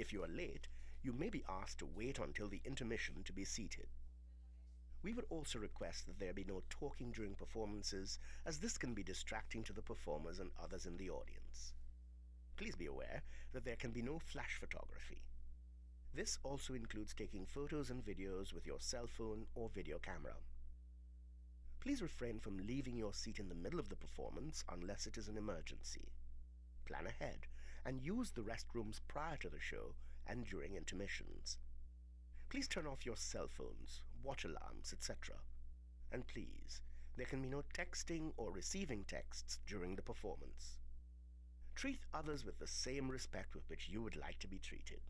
If you are late, you may be asked to wait until the intermission to be seated. We would also request that there be no talking during performances, as this can be distracting to the performers and others in the audience. Please be aware that there can be no flash photography. This also includes taking photos and videos with your cell phone or video camera. Please refrain from leaving your seat in the middle of the performance unless it is an emergency. Plan ahead and use the restrooms prior to the show and during intermissions. Please turn off your cell phones, watch alarms, etc. And please, there can be no texting or receiving texts during the performance. Treat others with the same respect with which you would like to be treated.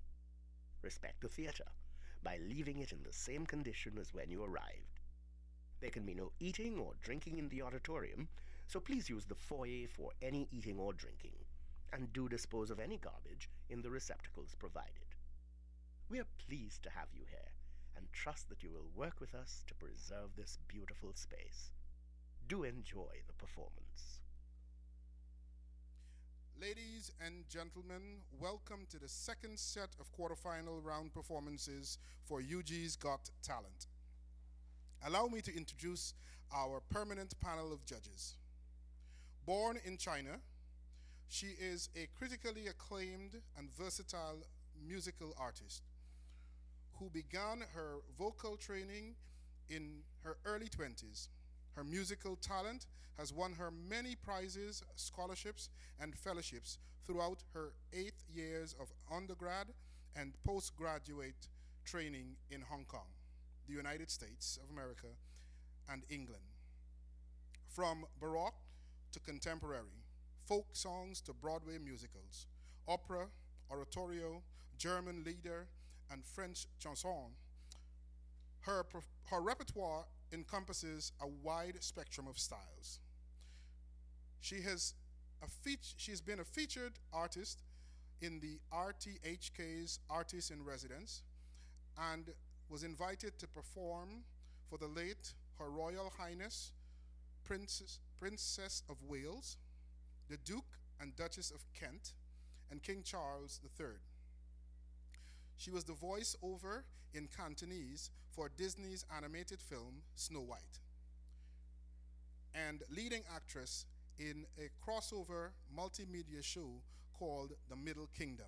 Respect the theatre by leaving it in the same condition as when you arrived. There can be no eating or drinking in the auditorium, so please use the foyer for any eating or drinking, and do dispose of any garbage in the receptacles provided. We are pleased to have you here and trust that you will work with us to preserve this beautiful space. Do enjoy the performance. Ladies and gentlemen, welcome to the second set of quarterfinal round performances for UG's Got Talent. Allow me to introduce our permanent panel of judges. Born in China, she is a critically acclaimed and versatile musical artist who began her vocal training in her early 20s. Her musical talent has won her many prizes, scholarships, and fellowships throughout her 8 years of undergrad and postgraduate training in Hong Kong, the United States of America, and England. From Baroque to contemporary, folk songs to Broadway musicals, opera, oratorio, German lieder, and French chanson, her repertoire encompasses a wide spectrum of styles. She's been a featured artist in the RTHK's Artist in Residence and was invited to perform for the late Her Royal Highness Princess of Wales, the Duke and Duchess of Kent, and King Charles III. She was the voice-over in Cantonese for Disney's animated film Snow White, and leading actress in a crossover multimedia show called The Middle Kingdom.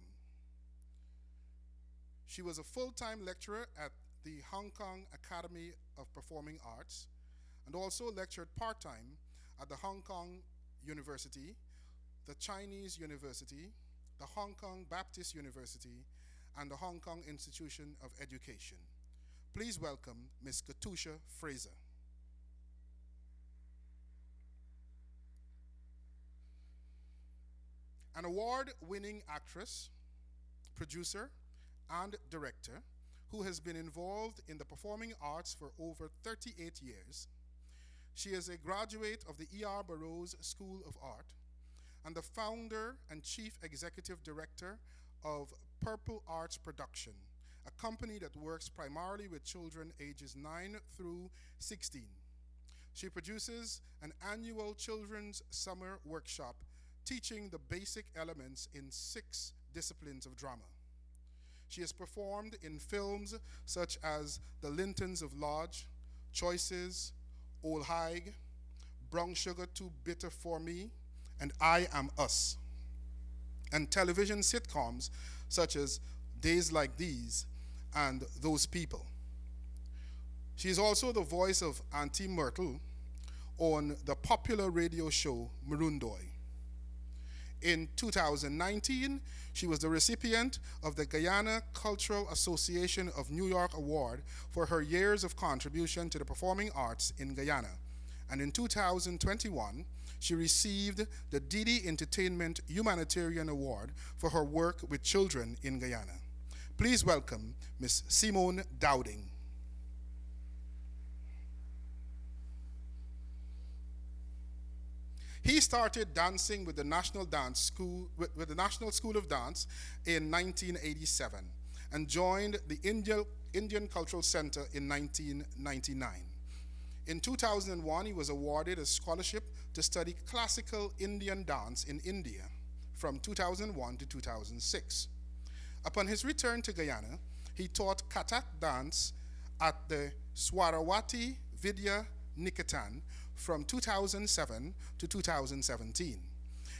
She was a full-time lecturer at the Hong Kong Academy of Performing Arts and also lectured part-time at the Hong Kong University, the Chinese University, the Hong Kong Baptist University, and the Hong Kong Institution of Education. Please welcome Ms. Katusha Fraser. An award-winning actress, producer, and director who has been involved in the performing arts for over 38 years. She is a graduate of the E.R. Burroughs School of Art and the founder and chief executive director of Purple Arts Production, a company that works primarily with children ages 9 through 16. She produces an annual children's summer workshop teaching the basic elements in 6 disciplines of drama. She has performed in films such as The Lintons of Lodge, Choices, Old Haig, Brown Sugar Too Bitter for Me, and I Am Us, and television sitcoms such as Days Like These and Those People. She is also the voice of Auntie Myrtle on the popular radio show Marundoy. In 2019, she was the recipient of the Guyana Cultural Association of New York Award for her years of contribution to the performing arts in Guyana. And in 2021, she received the Didi Entertainment Humanitarian Award for her work with children in Guyana. Please welcome Ms. Simone Dowding. He started dancing with the National School of Dance in 1987 and joined the Indian Cultural Center in 1999. In 2001, he was awarded a scholarship to study classical Indian dance in India from 2001 to 2006. Upon his return to Guyana, he taught Katak dance at the Swarawati Vidya Niketan from 2007 to 2017.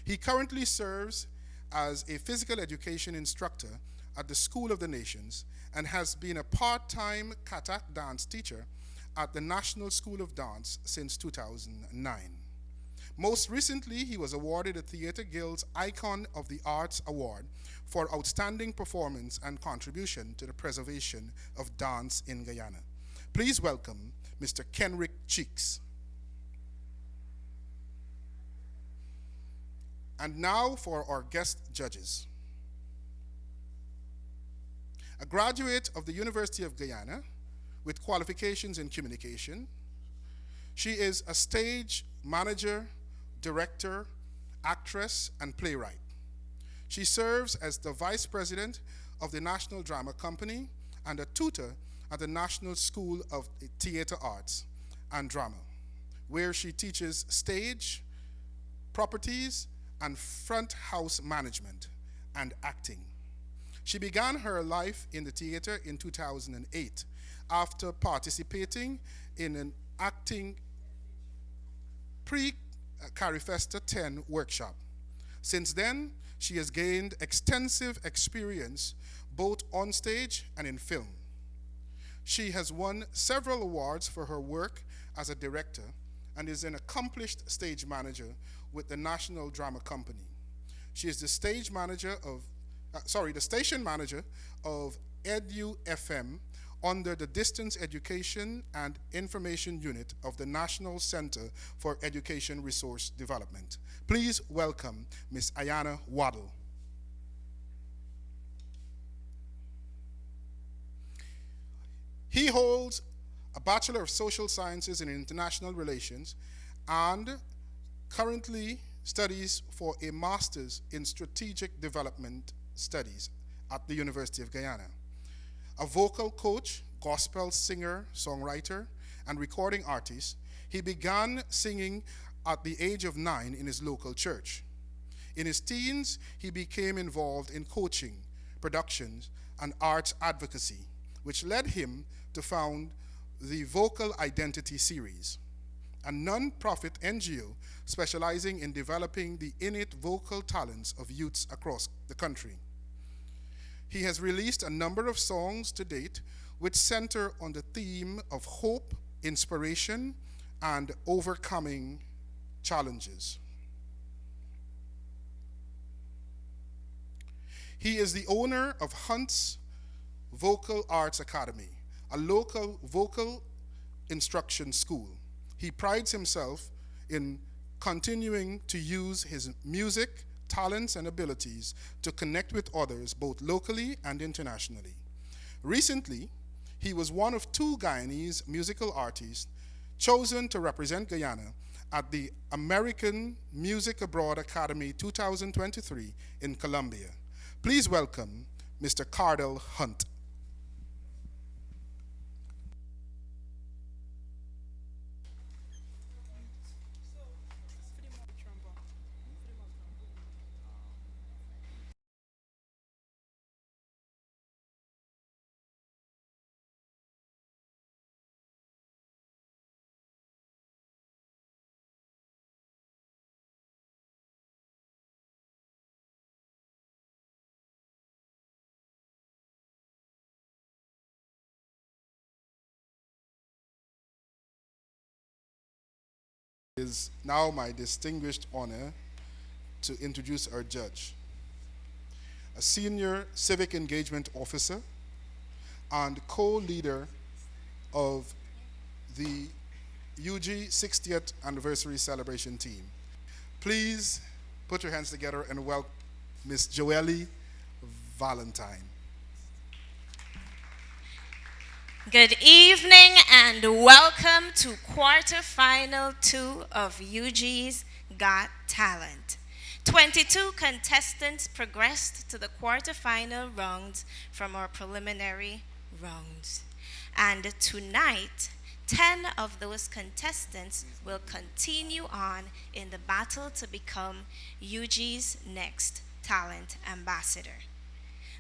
He currently serves as a physical education instructor at the School of the Nations and has been a part-time Katak dance teacher at the National School of Dance since 2009. Most recently, he was awarded the Theatre Guild's Icon of the Arts Award for outstanding performance and contribution to the preservation of dance in Guyana. Please welcome Mr. Kenrick Cheeks. And now for our guest judges. A graduate of the University of Guyana with qualifications in communication, she is a stage manager, director, actress, and playwright. She serves as the vice president of the National Drama Company and a tutor at the National School of Theatre Arts and Drama, where she teaches stage, properties, and front house management and acting. She began her life in the theater in 2008 after participating in an acting pre-Carifesta 10 workshop. Since then, she has gained extensive experience both on stage and in film. She has won several awards for her work as a director and is an accomplished stage manager with the National Drama Company. She is the station manager of Edu FM under the Distance Education and Information Unit of the National Center for Education Resource Development. Please welcome Ms. Ayeosha Waddle. He holds a Bachelor of Social Sciences in International Relations and currently studies for a Master's in Strategic Development Studies at the University of Guyana. A vocal coach, gospel singer, songwriter, and recording artist, he began singing at the age of 9 in his local church. In his teens, he became involved in coaching, productions, and arts advocacy, which led him to found the Vocal Identity Series, a non-profit NGO specializing in developing the innate vocal talents of youths across the country. He has released a number of songs to date which center on the theme of hope, inspiration, and overcoming challenges. He is the owner of Hunt's Vocal Arts Academy, a local vocal instruction school. He prides himself in continuing to use his music, talents, and abilities to connect with others both locally and internationally. Recently, he was one of 2 Guyanese musical artists chosen to represent Guyana at the American Music Abroad Academy 2023 in Colombia. Please welcome Mr. Cardell Hunt. It is now my distinguished honor to introduce our judge, a senior civic engagement officer and co-leader of the UG 60th anniversary celebration team. Please put your hands together and welcome Miss Joelle Valentine. Good evening and welcome to quarterfinal 2 of UG's Got Talent. 22 contestants progressed to the quarterfinal rounds from our preliminary rounds. And tonight, 10 of those contestants will continue on in the battle to become UG's next talent ambassador.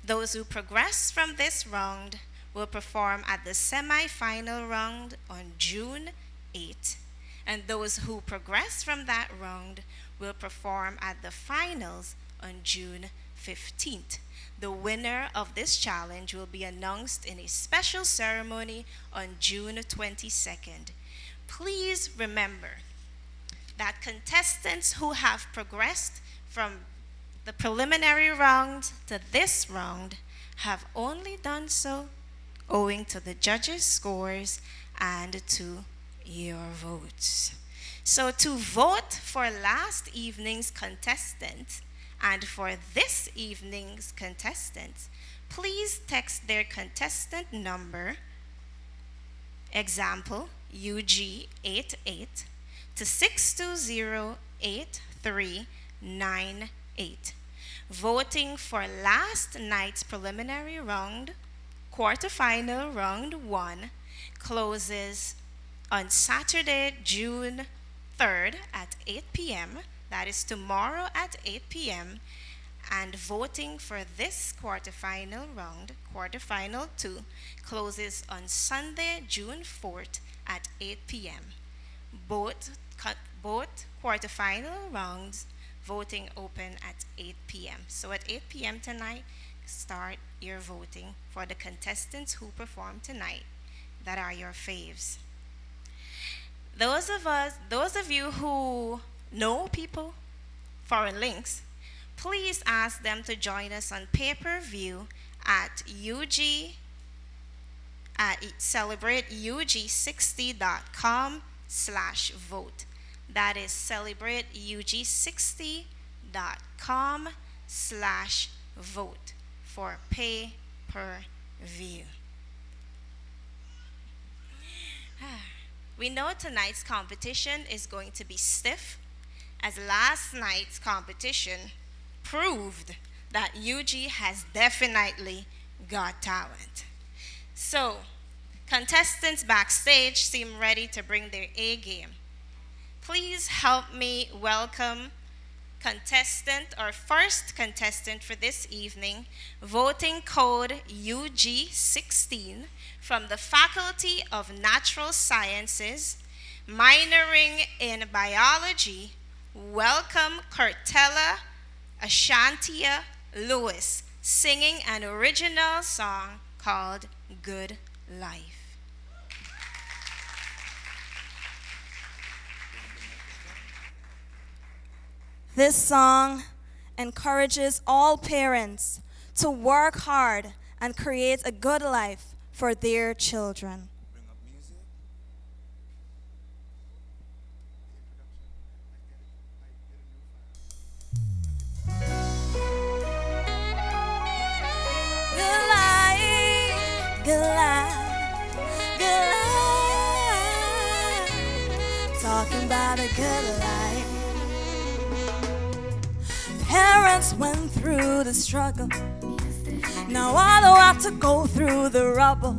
Those who progress from this round will perform at the semi-final round on June 8th, and those who progress from that round will perform at the finals on June 15th. The winner of this challenge will be announced in a special ceremony on June 22nd. Please remember that contestants who have progressed from the preliminary round to this round have only done so owing to the judges' scores and to your votes. So to vote for last evening's contestant and for this evening's contestants, please text their contestant number, example UG88, to 620-8398. Voting for last night's preliminary round, quarterfinal round 1, closes on Saturday, June 3rd at 8 p.m. That is tomorrow at 8 p.m. And voting for this quarterfinal round, quarterfinal 2, closes on Sunday, June 4th at 8 p.m. Both quarterfinal rounds, voting open at 8 p.m. So at 8 p.m. tonight, start your voting for the contestants who perform tonight that are your faves. Those of you who know people, foreign links, please ask them to join us on pay-per-view at celebrateug60.com/vote. That is celebrateug60.com/vote for pay-per-view. We know tonight's competition is going to be stiff, as last night's competition proved that UG has definitely got talent. So, contestants backstage seem ready to bring their A game. Please help me welcome our first contestant for this evening, voting code UG16 from the Faculty of Natural Sciences, minoring in biology. Welcome Curtela Ashantia Lewis, singing an original song called Good Life. This song encourages all parents to work hard and create a good life for their children. Bring up music. Good life, good life, good life. Talking about a good life. Parents went through the struggle. Now I don't have to go through the rubble.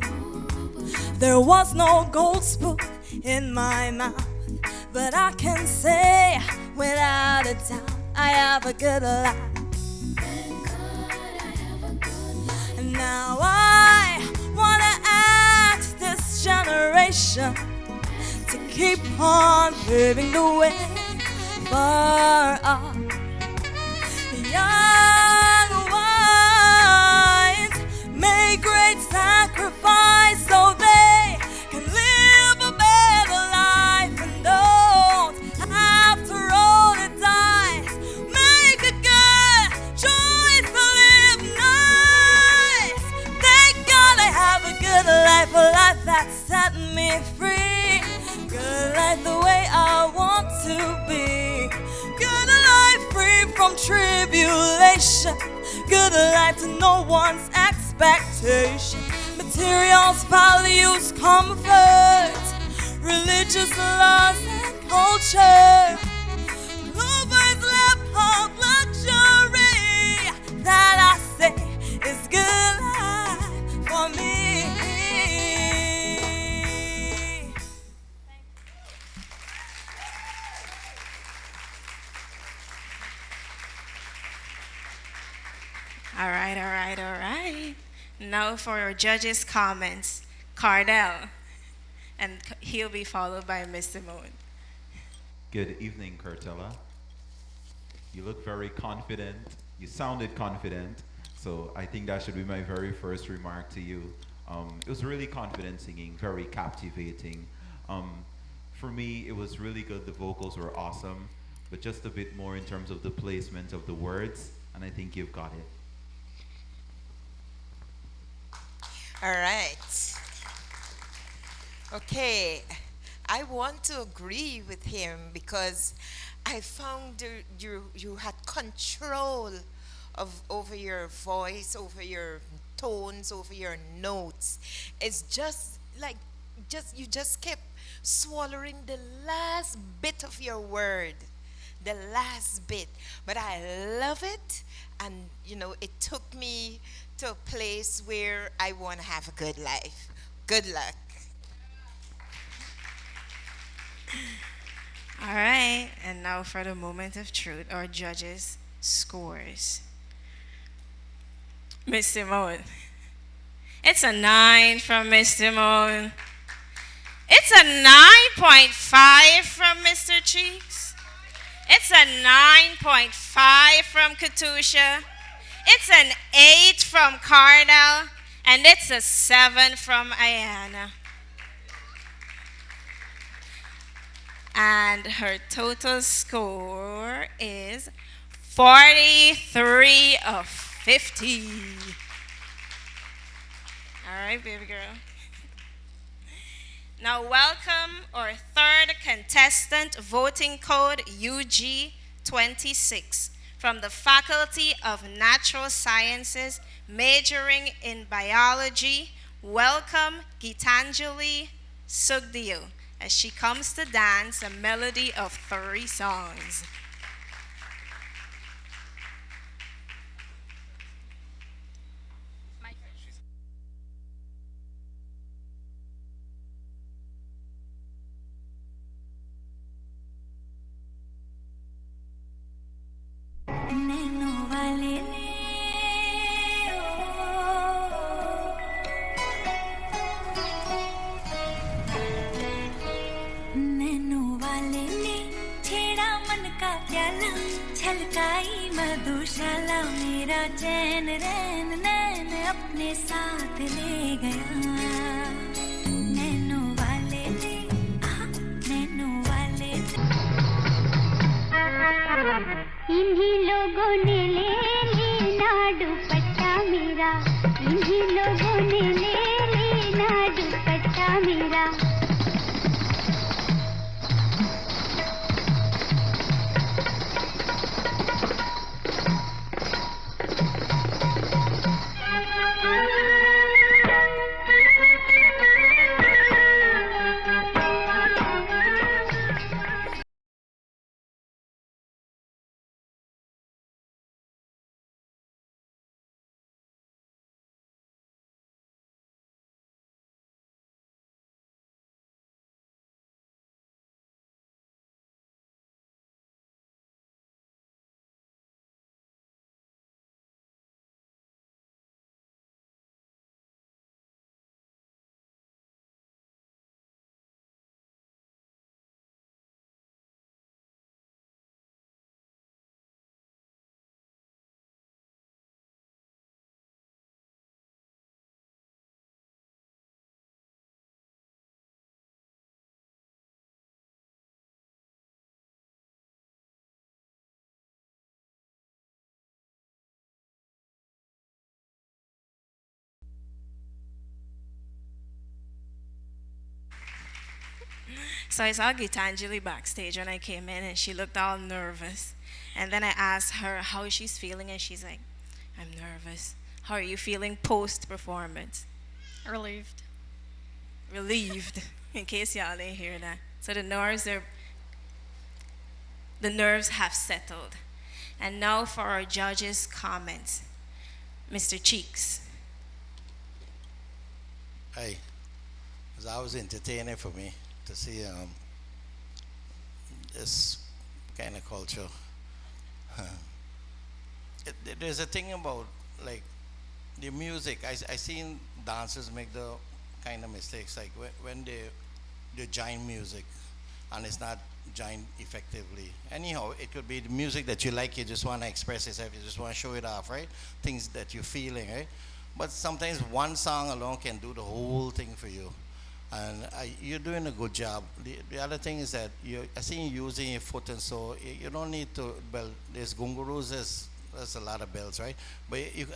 There was no gold spoon in my mouth, but I can say without a doubt I have a good life. And now I wanna ask this generation to keep on paving the way for our young ones. Make great sacrifice so they can live a better life and don't have to roll the dice. Make a good choice to live nice. Thank God I have a good life, a life that set me free. Good life the way I want to be. Good life free from tribulation. Good life to no one's expectation. Materials, values, comfort, religious laws and culture. Lovers left of luxury. That I say is good life for me. All right, all right, all right. Now for our judges' comments, Cardell, and he'll be followed by Miss Simone. Good evening, Curtela. You look very confident. You sounded confident. So I think that should be my very first remark to you. It was really confident singing, very captivating. For me, it was really good. The vocals were awesome, but just a bit more in terms of the placement of the words, and I think you've got it. All right. Okay. I want to agree with him because I found you had control of over your voice, over your tones, over your notes. It's just like you just kept swallowing the last bit of your word, the last bit. But I love it, and it took me to a place where I want to have a good life. Good luck. All right, and now for the moment of truth, our judges' scores. Miss Simone. It's a 9 from Miss Simone. It's a 9.5 from Mr. Cheeks. It's a 9.5 from Katusha. It's an 8 from Cardell. And it's a 7 from Ayana. And her total score is 43 of 50. All right, baby girl. Now welcome our third contestant, voting code UG26, from the Faculty of Natural Sciences, majoring in biology. Welcome Geetanjalie Sukhdeo, as she comes to dance a melody of 3 songs. मधुशाला मेरा चैन रैन नैन अपने साथ ले गया नैनों वाले ने नैनों वाले इन्हीं लोगों ने ले लेना दुपट्टा मेरा इन्हीं लोगों ने ले लेना दुपट्टा मेरा So I saw Geetanjalie backstage when I came in, and she looked all nervous. And then I asked her how she's feeling, and she's like, I'm nervous. How are you feeling post-performance? Relieved. Relieved, in case y'all didn't hear that. So the nerves have settled. And now for our judges' comments. Mr. Cheeks. Hey, it was always entertaining for me to see this kind of culture. There's a thing about like the music. I seen dancers make the kind of mistakes, like when they join music, and it's not joined effectively. Anyhow, it could be the music that you like. You just want to express yourself. You just want to show it off, right? Things that you're feeling, right? But sometimes one song alone can do the whole thing for you. And you're doing a good job. The other thing is that I see you using your foot, and so you don't need to, well, there's gungurus, there's a lot of bells, right? But you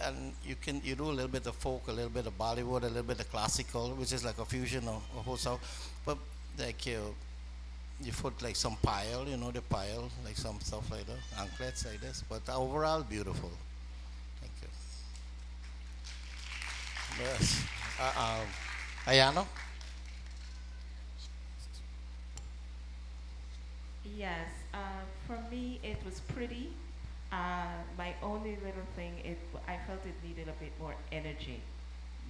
do a little bit of folk, a little bit of Bollywood, a little bit of classical, which is like a fusion of a whole stuff. But like you put like some pile, the pile, like some stuff like that, anklets like this. But overall, beautiful. Thank you. Yes. Ayano? Yes, for me it was pretty. My only little thing, I felt it needed a bit more energy,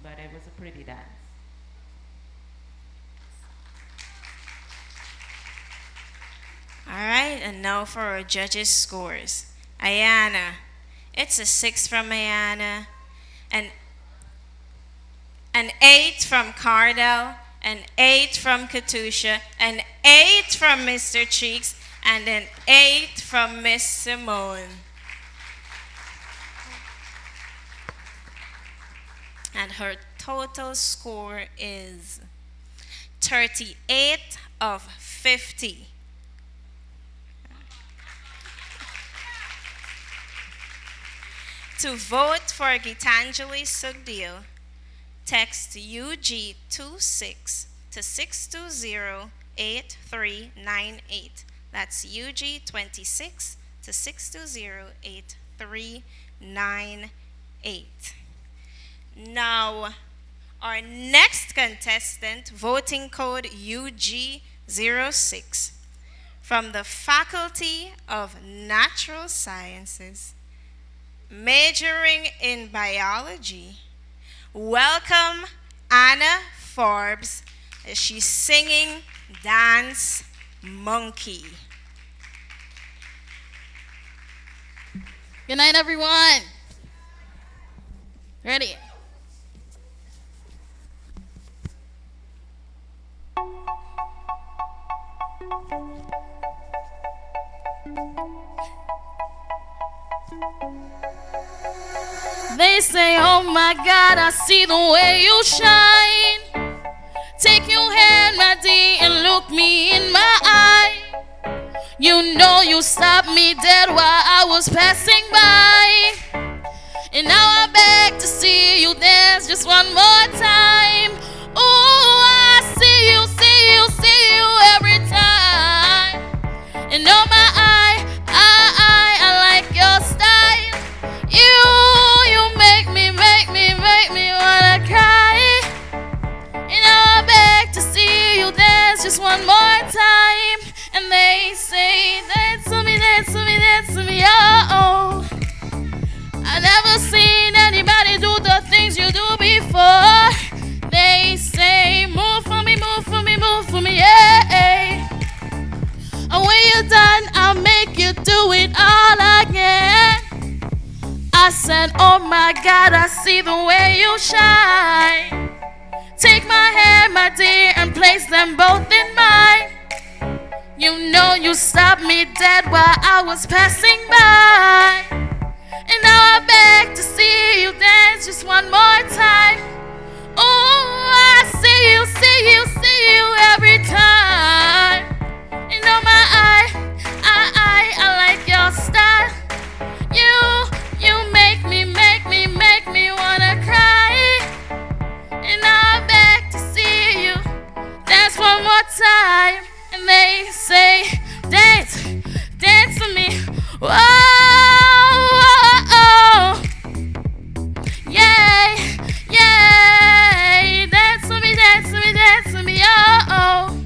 but it was a pretty dance. All right, and now for our judges' scores. Ayana, it's a 6 from Ayana, an 8 from Cardell, an 8 from Katusha, an 8 from Mr. Cheeks, and an 8 from Miss Simone. And her total score is 38 of 50. To vote for Geetanjalie Sukhdeo, text UG26 to 620-8398. That's UG26 to 620-8398. Now, our next contestant, voting code UG06, from the Faculty of Natural Sciences, majoring in biology. Welcome Anna Forbes as she's singing Dance Monkey. Good night, everyone. Ready? They say, oh my God, I see the way you shine. Take your hand, my dear, and look me in my eye. You know you stopped me dead while I was passing by. And now I beg to see you dance just one more time. Oh, I see you, see you, see you every time. And oh my I like your style. You make me wanna cry. And now I beg to see you dance just one more time. And they say, dance to me, dance to me, dance to me, oh. I never seen anybody do the things you do before. They say, move for me, move for me, move for me, yeah. And when you're done, I'll make you do it all again. I said, oh my God, I see the way you shine. Take my hand, my dear, and place them both in mine. You know you stopped me dead while I was passing by. And now I beg to see you dance just one more time. Oh, I see you, see you, see you every time. And oh my I like your style. You make me wanna cry. And now I beg to see you dance one more time. And they say, dance, dance for me. Whoa, oh, yeah, yeah. Dance for me, dance for me, dance for me, oh.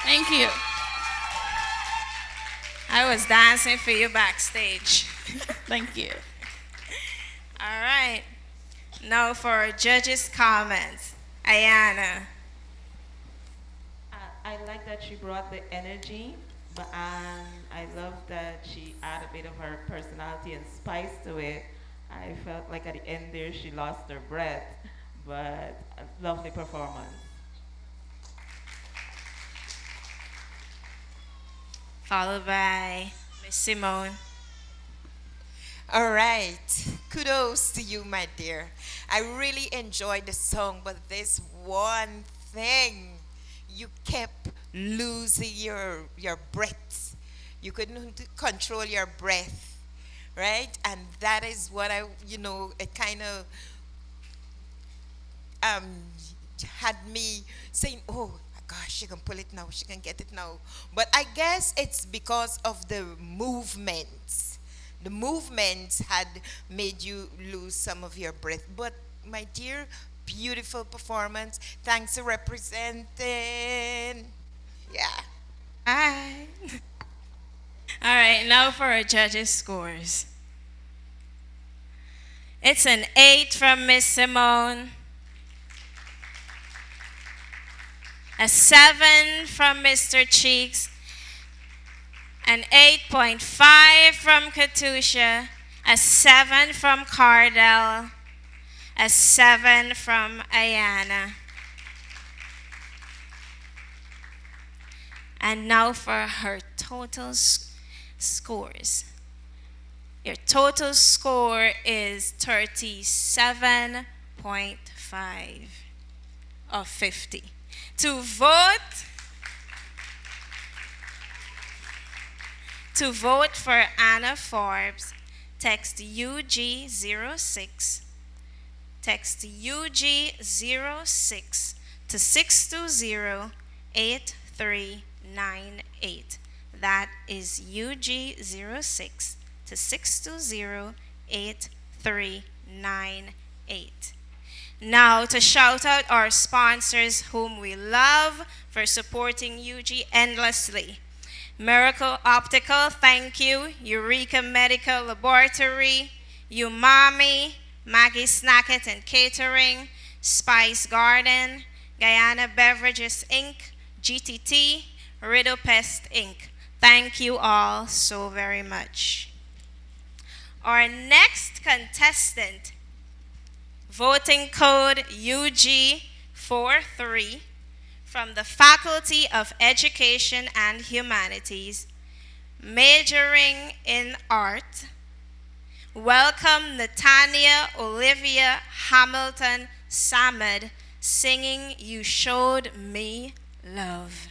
Thank you. I was dancing for you backstage. Thank you. All right. Now for our judges' comments. Ayana. I like that she brought the energy, but I I love that she added a bit of her personality and spice to it. I felt like at the end there she lost her breath, but a lovely performance. Followed by Miss Simone. All right. Kudos to you, my dear. I really enjoyed the song, but this one thing, you kept losing your breath. You couldn't control your breath, right? And that is what it kind of um, had me saying, oh, gosh, she can pull it now, she can get it now. But I guess it's because of the movements. The movements had made you lose some of your breath. But my dear, beautiful performance. Thanks for representing. Yeah. Hi. All right, now for our judges' scores. It's an 8 from Miss Simone, a 7 from Mr. Cheeks, an 8.5 from Katusha, a 7 from Cardell, a 7 from Ayana. And now for her total scores. Your total score is 37.5 of 50. To vote for Anna Forbes, text UG06. Text UG06 to 620-8398. That is UG06 to 620-8398. Now to shout out our sponsors whom we love for supporting UG endlessly. Miracle Optical, thank you. Eureka Medical Laboratory, Umami, Maggie Snacket and Catering, Spice Garden, Guyana Beverages Inc., GTT, Riddle Pest Inc. Thank you all so very much. Our next contestant, voting code UG43 from the Faculty of Education and Humanities, majoring in art. Welcome Natania Olivia Hamilton Samad, singing You Showed Me Love.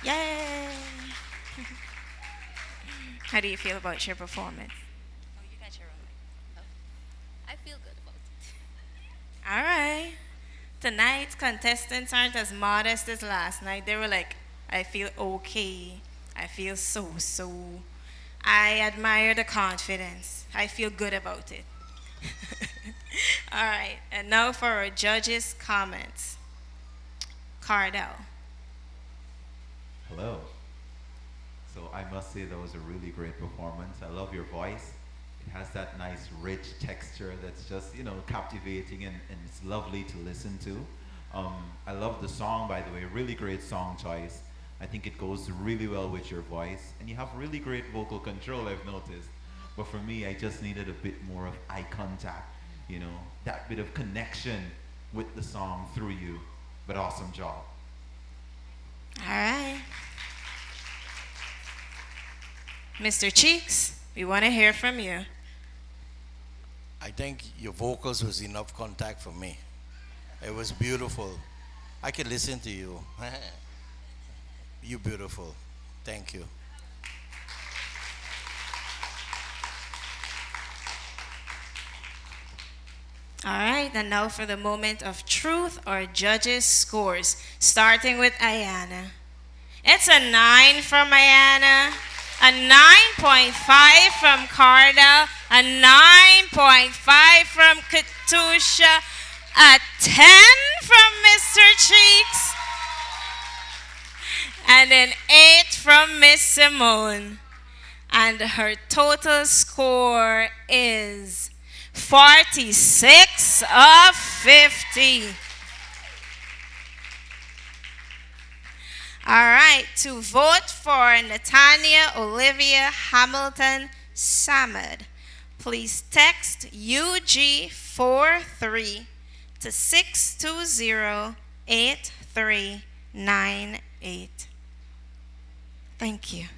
Yay! How do you feel about your performance? Oh, you got your own. Oh. I feel good about it. All right. Tonight's contestants aren't as modest as last night. They were like, I feel okay. I feel so. I admire the confidence. I feel good about it. All right. And now for our judges' comments. Cardell. Hello. So I must say that was a really great performance. I love your voice. It has that nice rich texture that's just, captivating and it's lovely to listen to. I love the song, by the way, really great song choice. I think it goes really well with your voice. And you have really great vocal control, I've noticed. But for me, I just needed a bit more of eye contact, that bit of connection with the song through you. But awesome job. All right. Mr. Cheeks, we want to hear from you. I think your vocals was enough contact for me. It was beautiful. I could listen to you. You beautiful. Thank you. All right, and now for the moment of truth, our judges' scores, starting with Ayeana. It's a 9 from Ayeana, a 9.5 from Cardell, a 9.5 from Katusha, a 10 from Mr. Cheeks, and an 8 from Miss Simone. And her total score is 46 of 50. All right, to vote for Natania Olivia Hamilton Samad, please text UG43 to 620-8398. Thank you.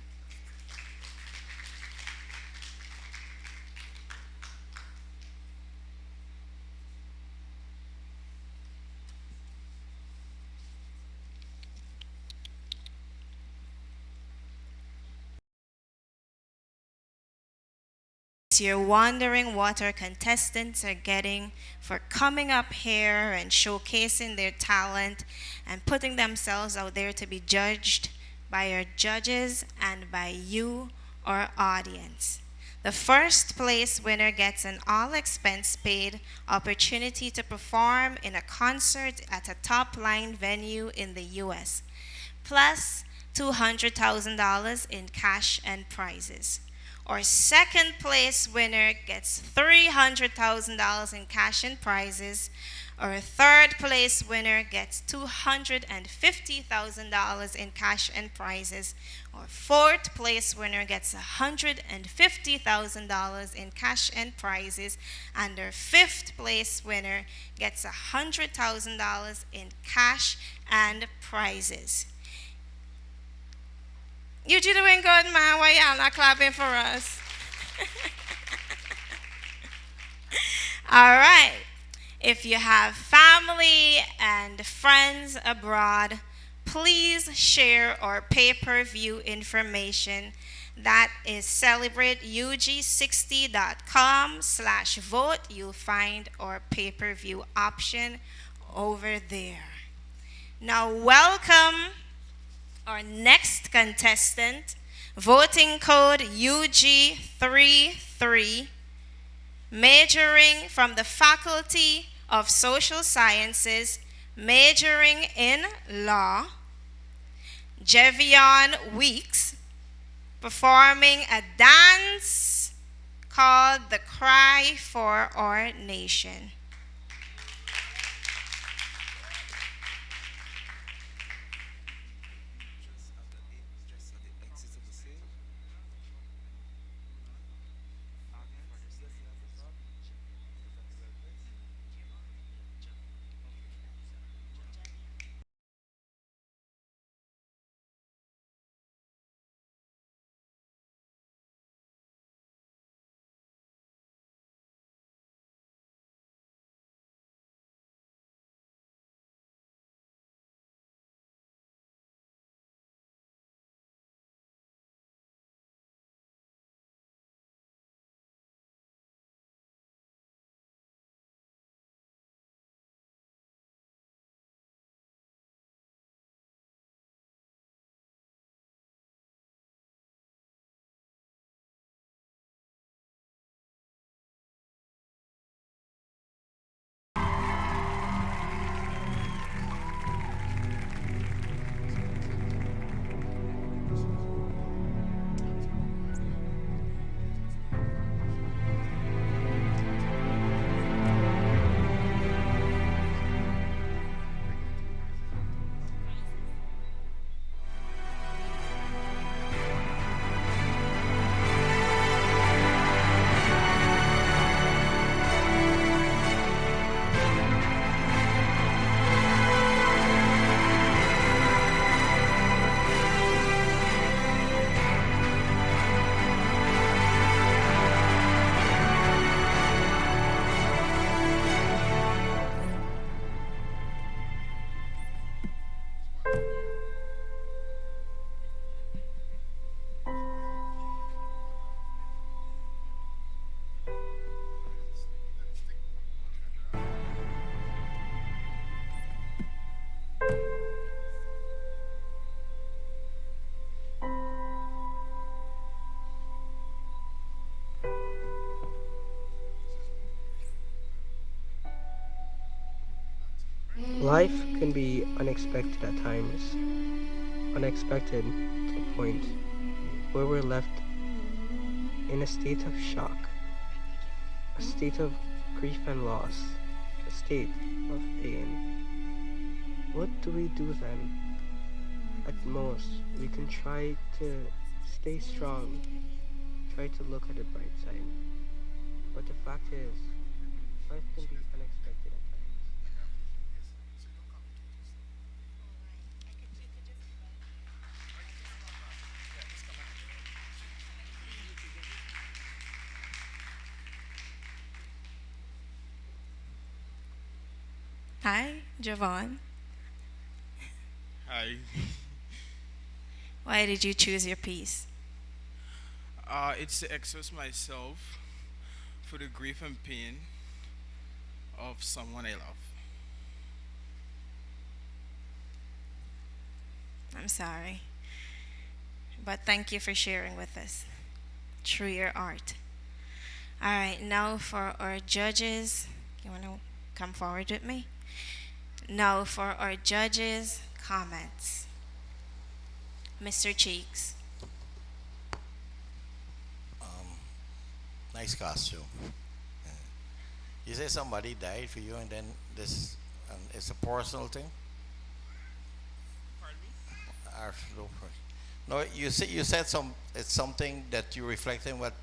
You're wondering what our contestants are getting for coming up here and showcasing their talent and putting themselves out there to be judged by our judges and by you, our audience. The first place winner gets an all-expense-paid opportunity to perform in a concert at a top-line venue in the U.S., plus $200,000 in cash and prizes. Our second place winner gets $300,000 in cash and prizes. Our third place winner gets $250,000 in cash and prizes. Our fourth place winner gets $150,000 in cash and prizes. And our fifth place winner gets $100,000 in cash and prizes. You doing good, man? Why y'all not clapping for us? All right. If you have family and friends abroad, please share our pay-per-view information. That is celebrateug60.com/vote. You'll find our pay-per-view option over there. Now, welcome our next contestant, voting code UG33, majoring from the Faculty of Social Sciences, majoring in law, Jiavon Weekes, performing a dance called The Cry for Our Nation. Life can be unexpected at times. Unexpected to the point where we're left in a state of shock, a state of grief and loss, a state of pain. What do we do then? At most, we can try to stay strong, try to look at the bright side. But the fact is, life can be unexpected at times. Hi, Jiavon. Hi. Why did you choose your piece? It's to express myself for the grief and pain of someone I love. I'm sorry. But thank you for sharing with us through your art. All right, now for our judges. You want to come forward with me? Now for our judges' comments. Mr. Cheeks. Nice costume. You say somebody died for you, and then this, it's a personal thing. Pardon me? No, you said it's something that you reflecting what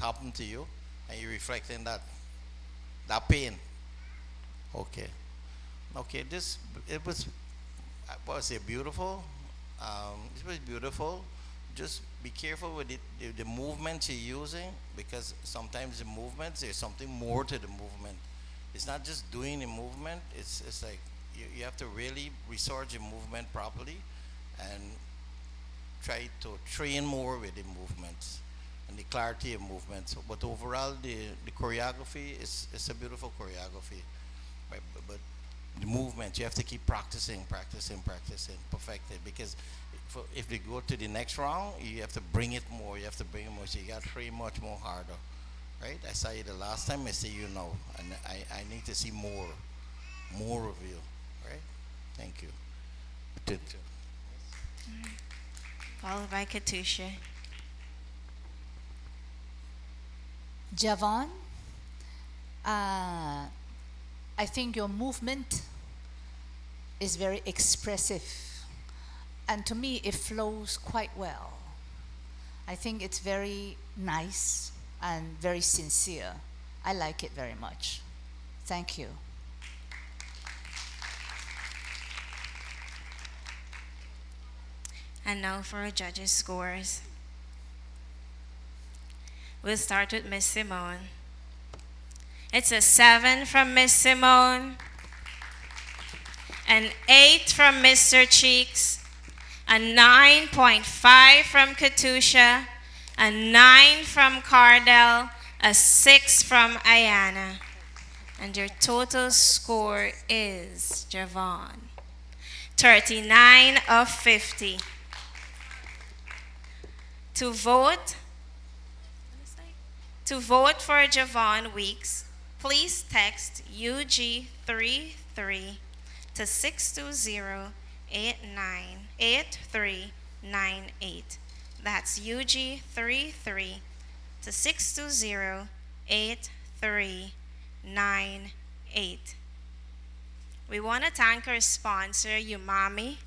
happened to you, and you reflecting that pain. Okay. It was beautiful. It was beautiful. Just be careful with the movements you're using, because sometimes the movements, there's something more to the movement. It's not just doing the movement. It's like you have to really research the movement properly and try to train more with the movements and the clarity of movements. But overall, the choreography is a beautiful choreography. Right? But the movement, you have to keep practicing, perfect it, because if we go to the next round, you have to bring it more, so you got to train much more harder, right? I saw you the last time, I say and I need to see more of you, right? Thank you. Followed by Katusha. Jiavon, I think your movement is very expressive, and to me it flows quite well. I think it's very nice and very sincere. I like it very much. Thank you. And now for our judges' scores. We'll start with Miss Simone. It's a 7 from Miss Simone, an 8 from Mr. Cheeks, a 9.5 from Katusha, a 9 from Cardell, a 6 from Ayana. And your total score is, Jiavon, 39 of 50. To vote for Jiavon Weekes, please text UG33 to 620-8398. That's UG33 to 620-8398. We want to thank our sponsor, Umami.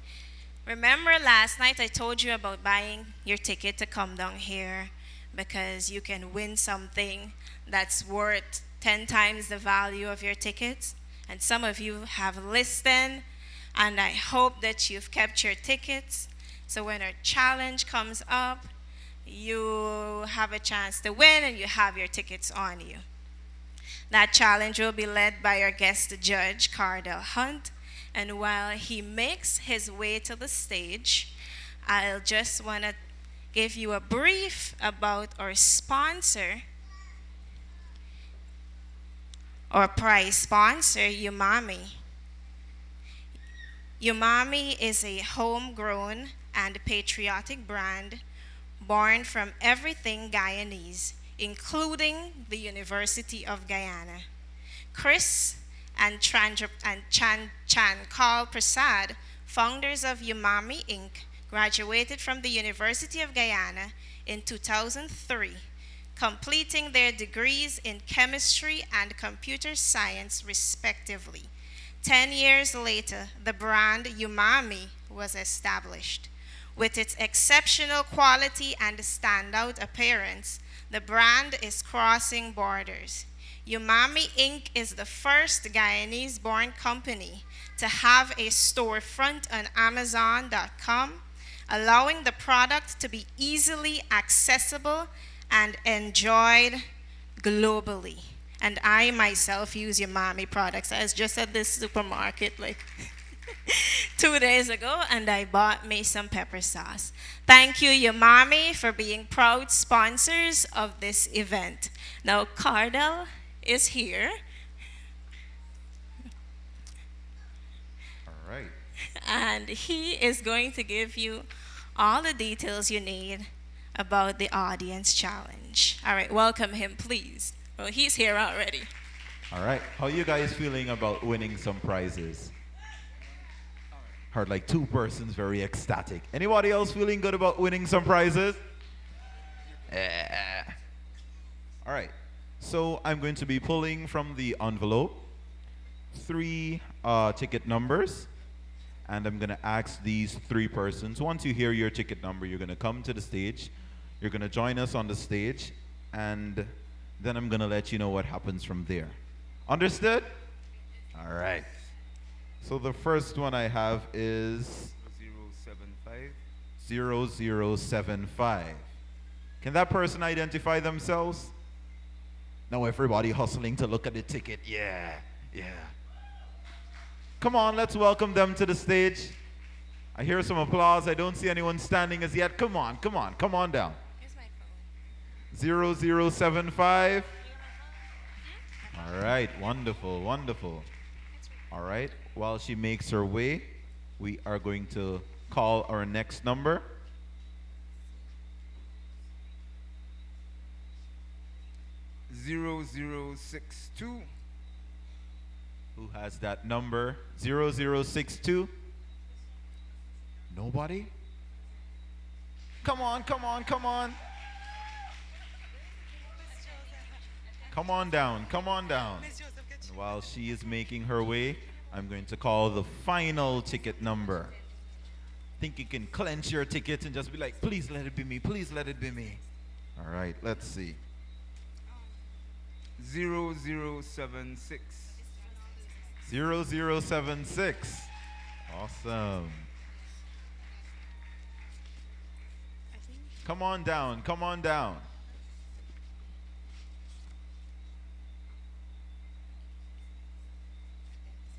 Remember last night I told you about buying your ticket to come down here because you can win something that's worth 10 times the value of your tickets. And some of you have listened, and I hope that you've kept your tickets. So when a challenge comes up, you have a chance to win and you have your tickets on you. That challenge will be led by our guest judge, Cardell Hunt. And while he makes his way to the stage, I'll just want to give you a brief about our sponsor, our prize sponsor, Umami. Umami is a homegrown and patriotic brand born from everything Guyanese, including the University of Guyana. Chris and Chankal Prasad, founders of Umami Inc., graduated from the University of Guyana in 2003, completing their degrees in chemistry and computer science, respectively. 10 years later, the brand Umami was established. With its exceptional quality and standout appearance, the brand is crossing borders. Umami Inc. is the first Guyanese-born company to have a storefront on Amazon.com, allowing the product to be easily accessible and enjoyed globally. And I myself use Umami products. I was just at this supermarket like 2 days ago, and I bought me some pepper sauce. Thank you, Umami, for being proud sponsors of this event. Now, Cardell is here. All right. And he is going to give you all the details you need about the audience challenge. All right, welcome him, please. Well, he's here already. All right. How you guys feeling about winning some prizes? Heard like 2 persons very ecstatic. Anybody else feeling good about winning some prizes? Yeah. All right. So I'm going to be pulling from the envelope 3 ticket numbers. And I'm going to ask these 3 persons. Once you hear your ticket number, you're going to come to the stage. You're going to join us on the stage. And then I'm going to let you know what happens from there. Understood? All right. So the first one I have is 0075. Can that person identify themselves? Now everybody hustling to look at the ticket. Yeah, yeah. Come on, let's welcome them to the stage. I hear some applause. I don't see anyone standing as yet. Come on, come on, come on down. 0075. All right, wonderful, wonderful. All right, while she makes her way, we are going to call our next number. (0062). Who has that number? 0062? Nobody? Come on, come on, come on. Come on down, come on down. And while she is making her way, I'm going to call the final ticket number. Think you can clench your ticket and just be like, please let it be me, please let it be me. All right, let's see. 0076. 0076. Awesome. Come on down, come on down.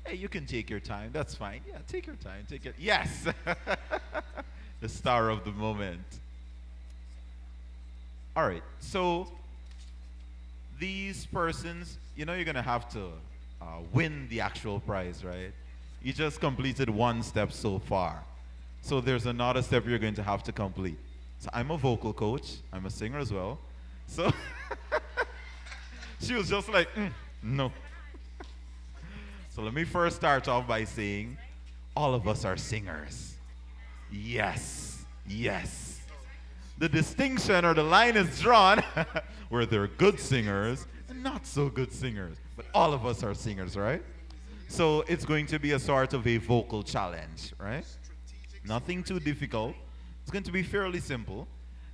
Hey, you can take your time. That's fine. Yeah, take your time. Take it. Yes. The star of the moment. All right. So these persons, you know, you're going to have to win the actual prize, right? You just completed 1 step so far. So there's another step you're going to have to complete. So I'm a vocal coach. I'm a singer as well. So she was just like, no. So let me first start off by saying, all of us are singers. Yes, yes. The distinction or the line is drawn where there are good singers and not so good singers. But all of us are singers, right? So it's going to be a sort of a vocal challenge, right? Nothing too difficult. It's going to be fairly simple.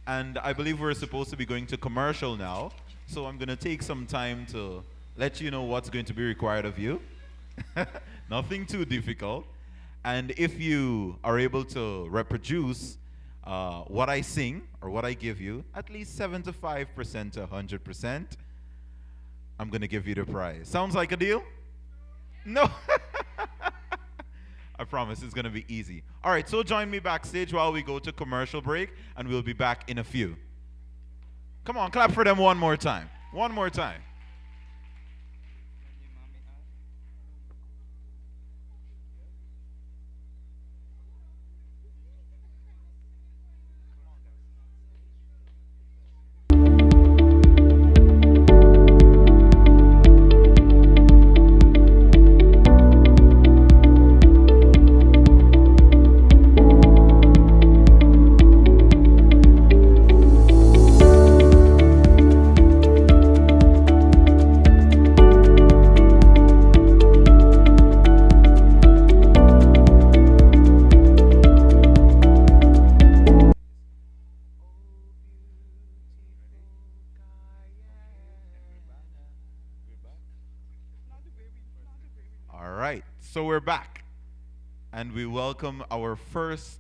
And I believe we're supposed to be going to commercial now. So I'm going to take some time to let you know what's going to be required of you. Nothing too difficult. And if you are able to reproduce what I sing or what I give you, at least 75% to 100%, I'm going to give you the prize. Sounds like a deal? No. I promise it's going to be easy. All right, so join me backstage while we go to commercial break, and we'll be back in a few. Come on, clap for them one more time. One more time. So we're back. And we welcome our first,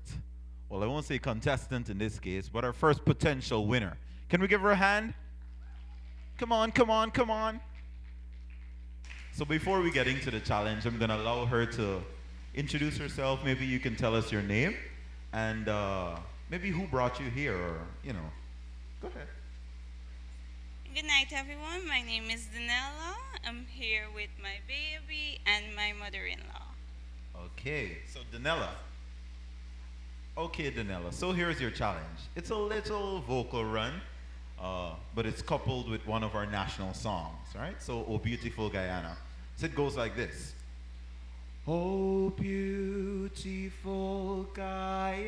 well, I won't say contestant in this case, but our first potential winner. Can we give her a hand? Come on, come on, come on. So before we get into the challenge, I'm going to allow her to introduce herself. Maybe you can tell us your name and maybe who brought you here, or, you know. Go ahead. Good night, everyone. My name is Danella. I'm here with my baby and my mother-in-law. Okay, so Danella. Okay, Danella, so here's your challenge. It's a little vocal run, but it's coupled with one of our national songs, right? So, Oh Beautiful Guyana. So it goes like this. Oh beautiful Guyana,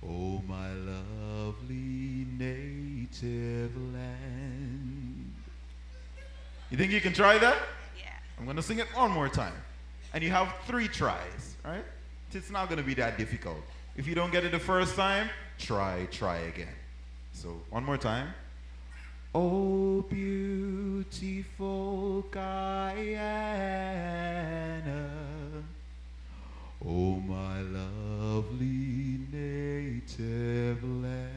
oh my lovely native land. You think you can try that? Yeah. I'm going to sing it one more time. And you have 3 tries, right? It's not going to be that difficult. If you don't get it the first time, try again. So, one more time. Oh, beautiful Guyana, oh, my lovely native land.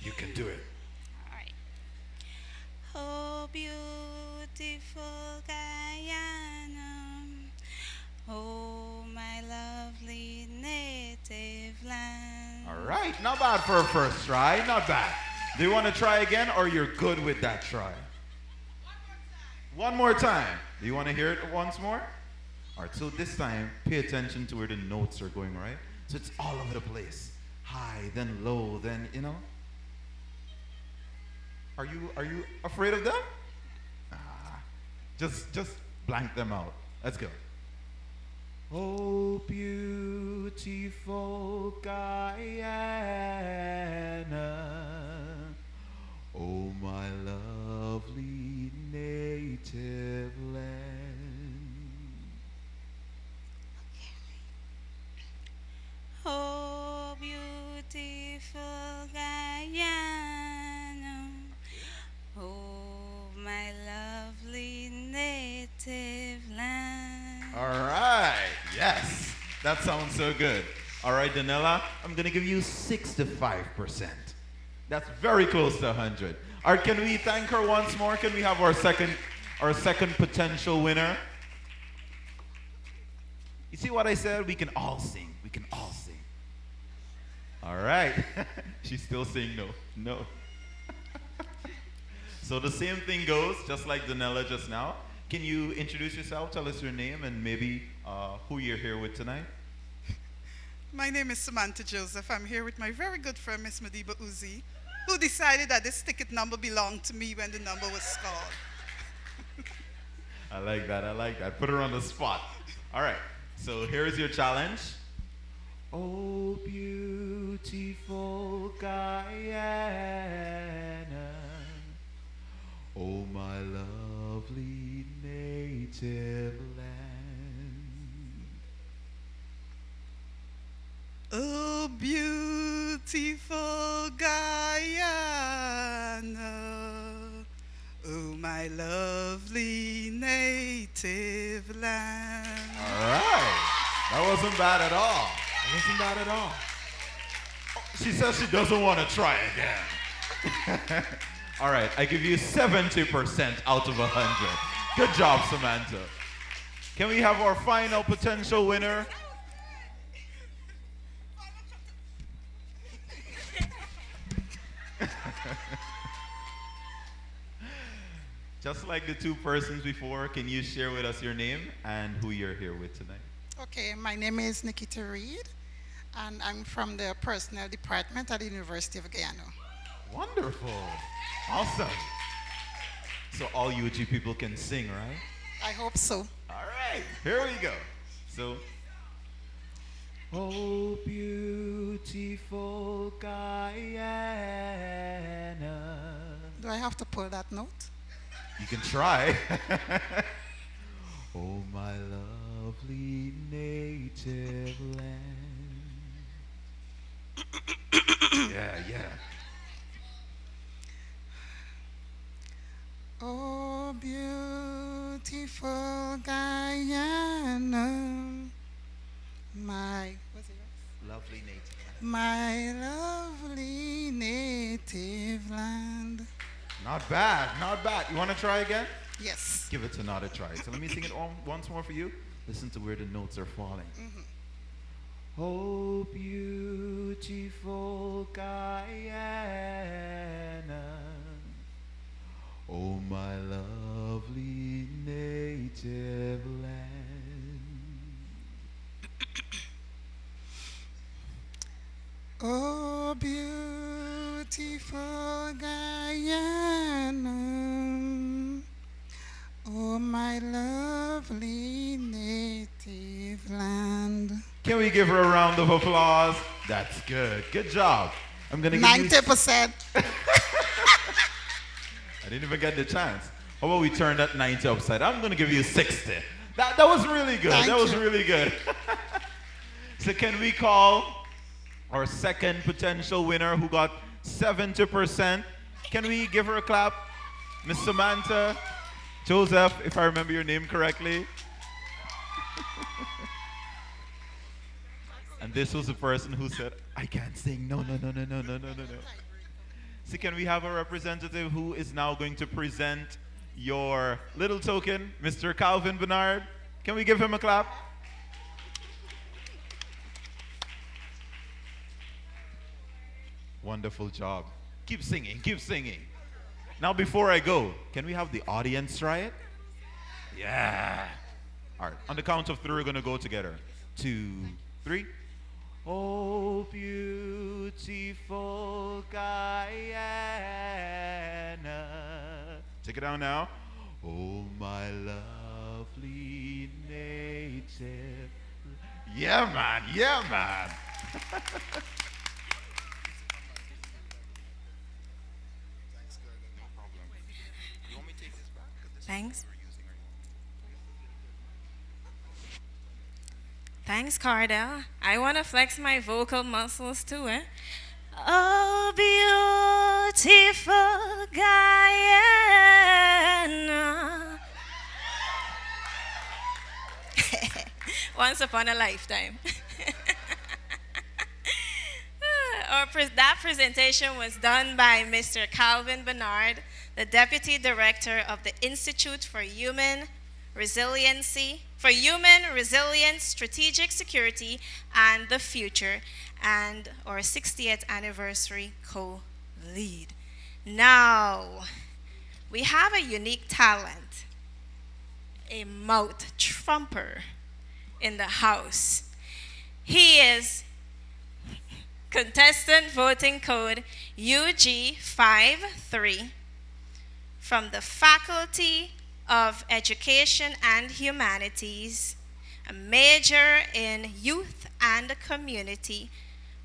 You can do it. Oh, beautiful Guyana, oh, my lovely native land. All right, not bad for a first try, not bad. Do you want to try again, or you're good with that try? One more time. Do you want to hear it once more? All right, so this time, pay attention to where the notes are going, right? So it's all over the place. High, then low, then, you know. Are you afraid of them? Just blank them out. Let's go. Oh, beautiful Guyana, oh, my lovely native land. Oh, beautiful Guyana, oh, my lovely native land. All right, yes, that sounds so good. All right, Danella, I'm gonna give you 65%. That's very close to 100. All right, can we thank her once more? Can we have our second potential winner? You see what I said? We can all sing. We can all sing. All right. She's still saying no. No. So the same thing goes, just like Danella just now. Can you introduce yourself, tell us your name, and maybe who you're here with tonight? My name is Samantha Joseph. I'm here with my very good friend, Miss Madiba Uzi, who decided that this ticket number belonged to me when the number was called. I like that, I like that. Put her on the spot. All right, so here's your challenge. Oh, beautiful Guyana, oh, my lovely native land. Oh, beautiful Guyana, oh, my lovely native land. All right, that wasn't bad at all. That wasn't bad at all. Oh, she says she doesn't want to try again. All right, I give you 70% out of 100. Good job, Samantha. Can we have our final potential winner? Just like the 2 persons before, can you share with us your name and who you're here with tonight? Okay, my name is Nikita Reed, and I'm from the personnel department at the University of Guyana. Wonderful. Awesome. So all UG people can sing, right? I hope so. All right, here we go. So, oh, beautiful Guyana. Do I have to pull that note? You can try. Oh, my lovely native land. Yeah. Guyana, Lovely native land. my lovely native land. Not bad, not bad. You want to try again? Yes. Give it another try. So let me sing it once more for you. Listen to where the notes are falling. Oh, beautiful Guyana, oh, my lovely native land. Oh, beautiful Guyana, oh, my lovely native land. Can we give her a round of applause? That's good. Good job. I'm gonna give 90%. I didn't even get the chance. How about we turn that 90 upside? I'm gonna give you 60. That was really good. Thank that was you. really good. So can we call our second potential winner who got 70%? Can we give her a clap? Miss Samantha Joseph, if I remember your name correctly. And this was the person who said, I can't sing. No. So can we have a representative who is now going to present your little token, Mr. Calvin Bernard? Can we give him a clap? Wonderful job. Keep singing, keep singing. Now before I go, can we have the audience try it? Yeah. All right, on the count of 3, we're gonna go together. 2, 3. Oh, beautiful Guyana. Take it down now. Oh, my lovely native. Yeah, man. Yeah, man. Thanks. Thanks, Cardell. I want to flex my vocal muscles too, eh? Oh, beautiful Guyana. Once upon a lifetime. That presentation was done by Mr. Calvin Bernard, the Deputy Director of the Institute for Human Resilience, Strategic Security, and the Future, and our 60th anniversary co-lead. Now, we have a unique talent, a mouth trumper in the house. He is contestant voting code UG53 from the Faculty of Education and Humanities, a major in youth and community.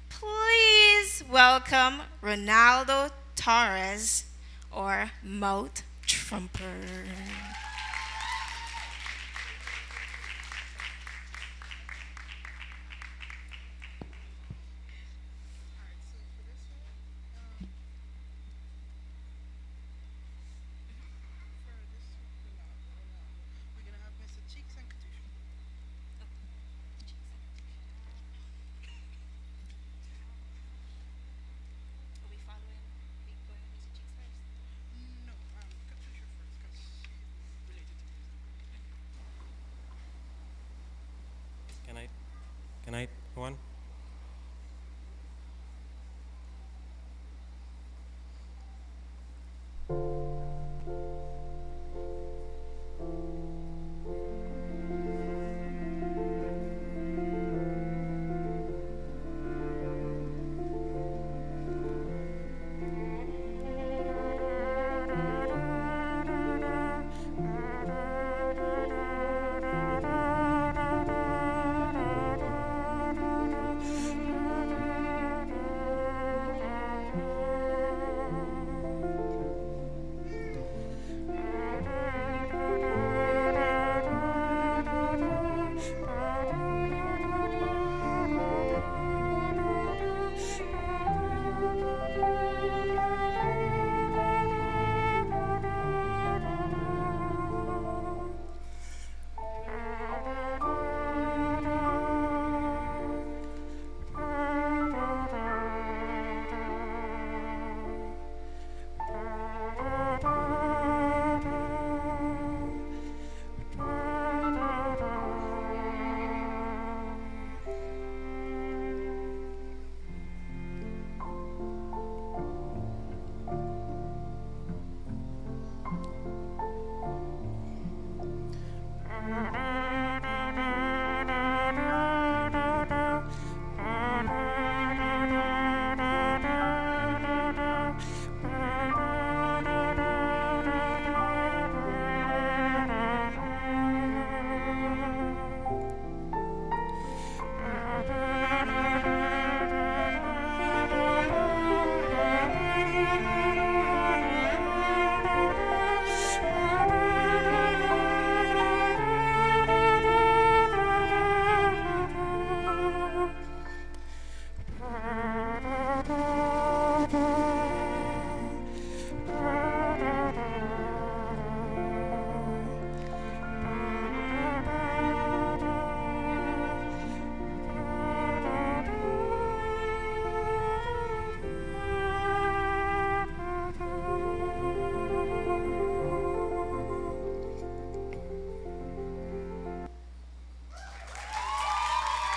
Please welcome Ronaldo Torres, or Mouth Trumper. Can I, one?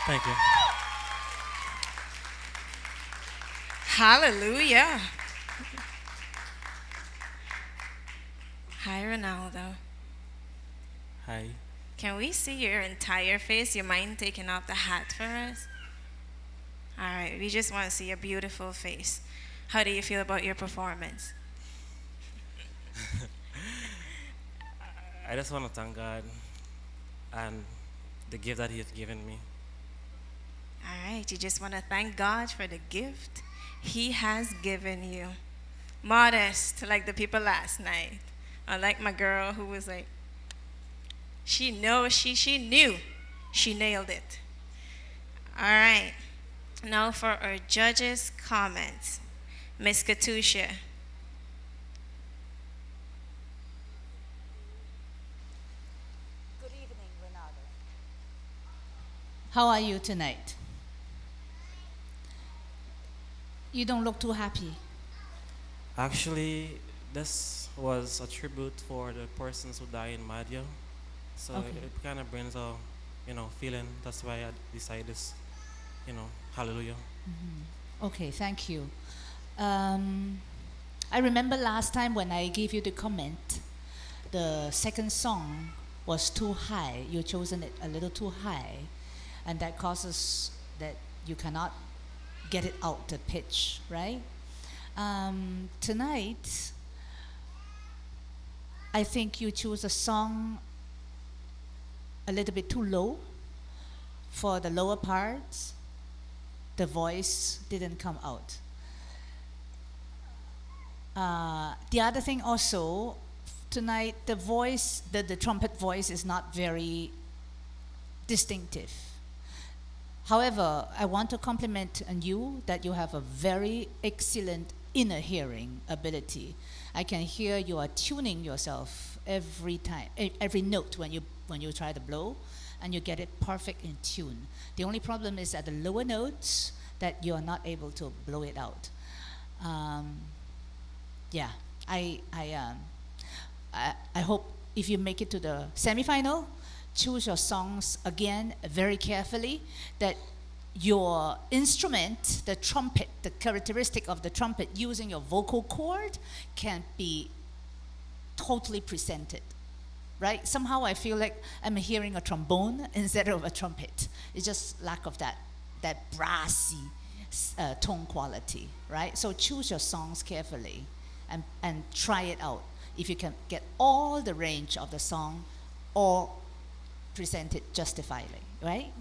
Thank you. Hallelujah. Hi, Ronaldo. Hi. Can we see your entire face? You mind taking off the hat for us? All right, we just want to see your beautiful face. How do you feel about your performance? I just want to thank God and the gift that He has given me. All right, you just want to thank God for the gift He has given you. Modest, like the people last night. Or like my girl who was like, she knew, she nailed it. All right, now for our judges' comments. Miss Katusha. Good evening, Ronaldo. How are you tonight? You don't look too happy. Actually, this was a tribute for the persons who died in Madhya. So Okay. it kind of brings a, feeling. That's why I decided this, hallelujah. Okay, thank you. I remember last time when I gave you the comment, the second song was too high. You chosen it a little too high, and that causes that you cannot get it out the pitch, right? Tonight, I think you chose a song a little bit too low for the lower parts. The voice didn't come out. The other thing also, tonight the voice, the trumpet voice is not very distinctive. However, I want to compliment on you that you have a very excellent inner hearing ability. I can hear you are tuning yourself every time, every note when you try to blow, and you get it perfect in tune. The only problem is at the lower notes that you are not able to blow it out. Yeah, I hope if you make it to the semifinal, choose your songs again very carefully, that your instrument, the trumpet, the characteristic of the trumpet using your vocal cord can be totally presented, right? Somehow I feel like I'm hearing a trombone instead of a trumpet. It's just lack of that brassy tone quality, right? So choose your songs carefully and try it out. If you can get all the range of the song or present it justifiably, right?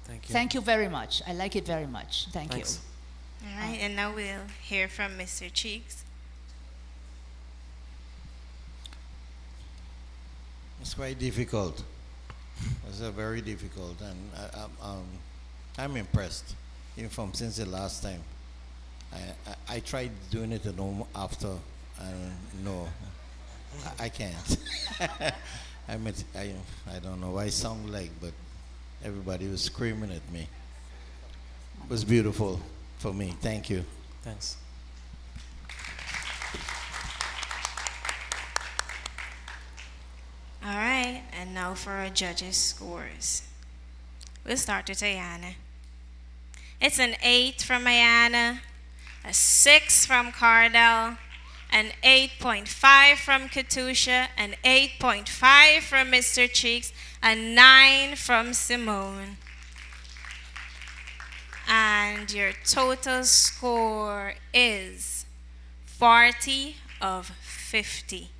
Thank you. Thank you very much. I like it very much. Thanks. All right, and now we'll hear from Mr. Cheeks. It's quite difficult. It's very difficult, and I'm impressed, even from since the last time. I tried doing it at home after, and no, I can't. I don't know why I sound like, but everybody was screaming at me. It was beautiful for me. Thank you. Thanks. All right, and now for our judges' scores. We'll start with Ayana. It's an 8 from Ayana, a 6 from Cardell, an 8.5 from Katusha, an 8.5 from Mr. Cheeks, a 9 from Simone. And your total score is 40 of 50.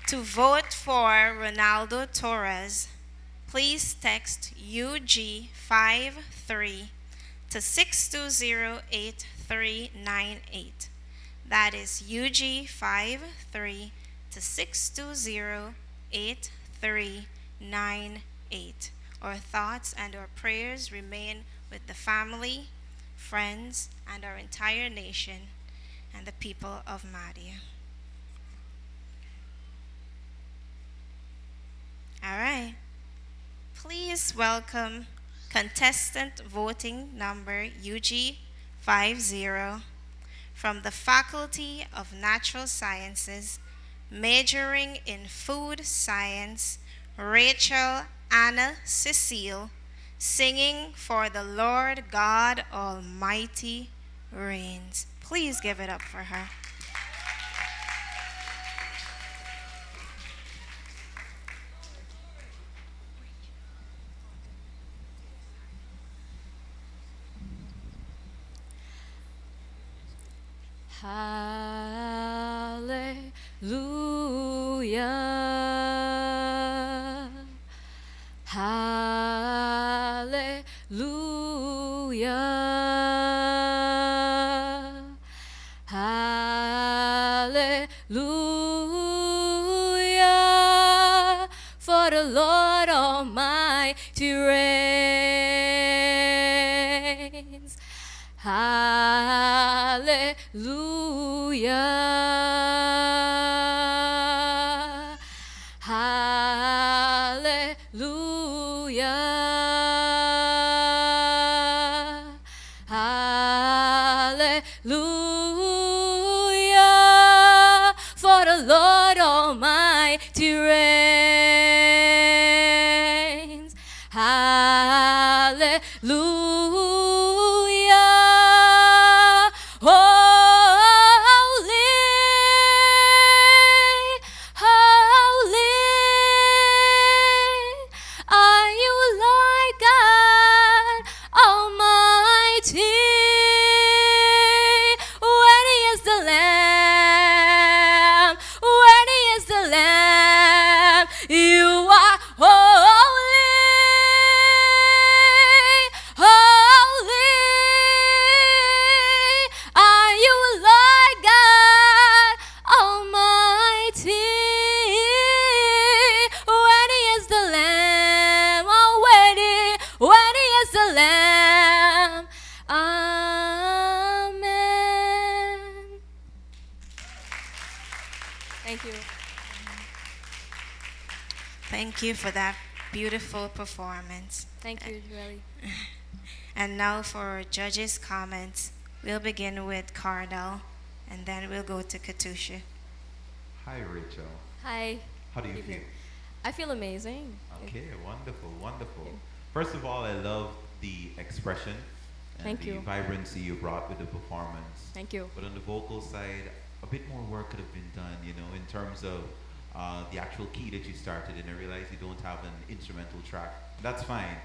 To vote for Ronaldo Torres, please text UG53 to 6208398. That is UG53 to 6208398. Our thoughts and our prayers remain with the family, friends, and our entire nation and the people of Madhya. All right. Please welcome contestant voting number UG50 from the Faculty of Natural Sciences, majoring in food science, Rachel Anna Cecil, singing For the Lord God Almighty Reigns. Please give it up for her. Hallelujah. Hallelujah. Hallelujah. For the Lord Almighty reigns. Hallelujah. Hallelujah. Hallelujah. For the Lord Almighty reigns. Hallelujah. Holy, holy are you, Lord God Almighty. Worthy is the Lamb, worthy is the Lamb. You are holy, holy are you, Lord God Almighty. Worthy is the Lamb, oh worthy is the Lamb. Amen. Thank you. Thank you for that beautiful performance. Thank you, really. And now for our judges' comments. We'll begin with Cardell, and then we'll go to Katusha. Hi, Rachel. Hi. How do you Evening. feel? I feel amazing. Okay, wonderful, wonderful. First of all, I love the expression and Thank the you. vibrancy you brought with the performance. Thank you. But on the vocal side, a bit more work could have been done, you know, in terms of the actual key that you started in. I realize you don't have an instrumental track. That's fine,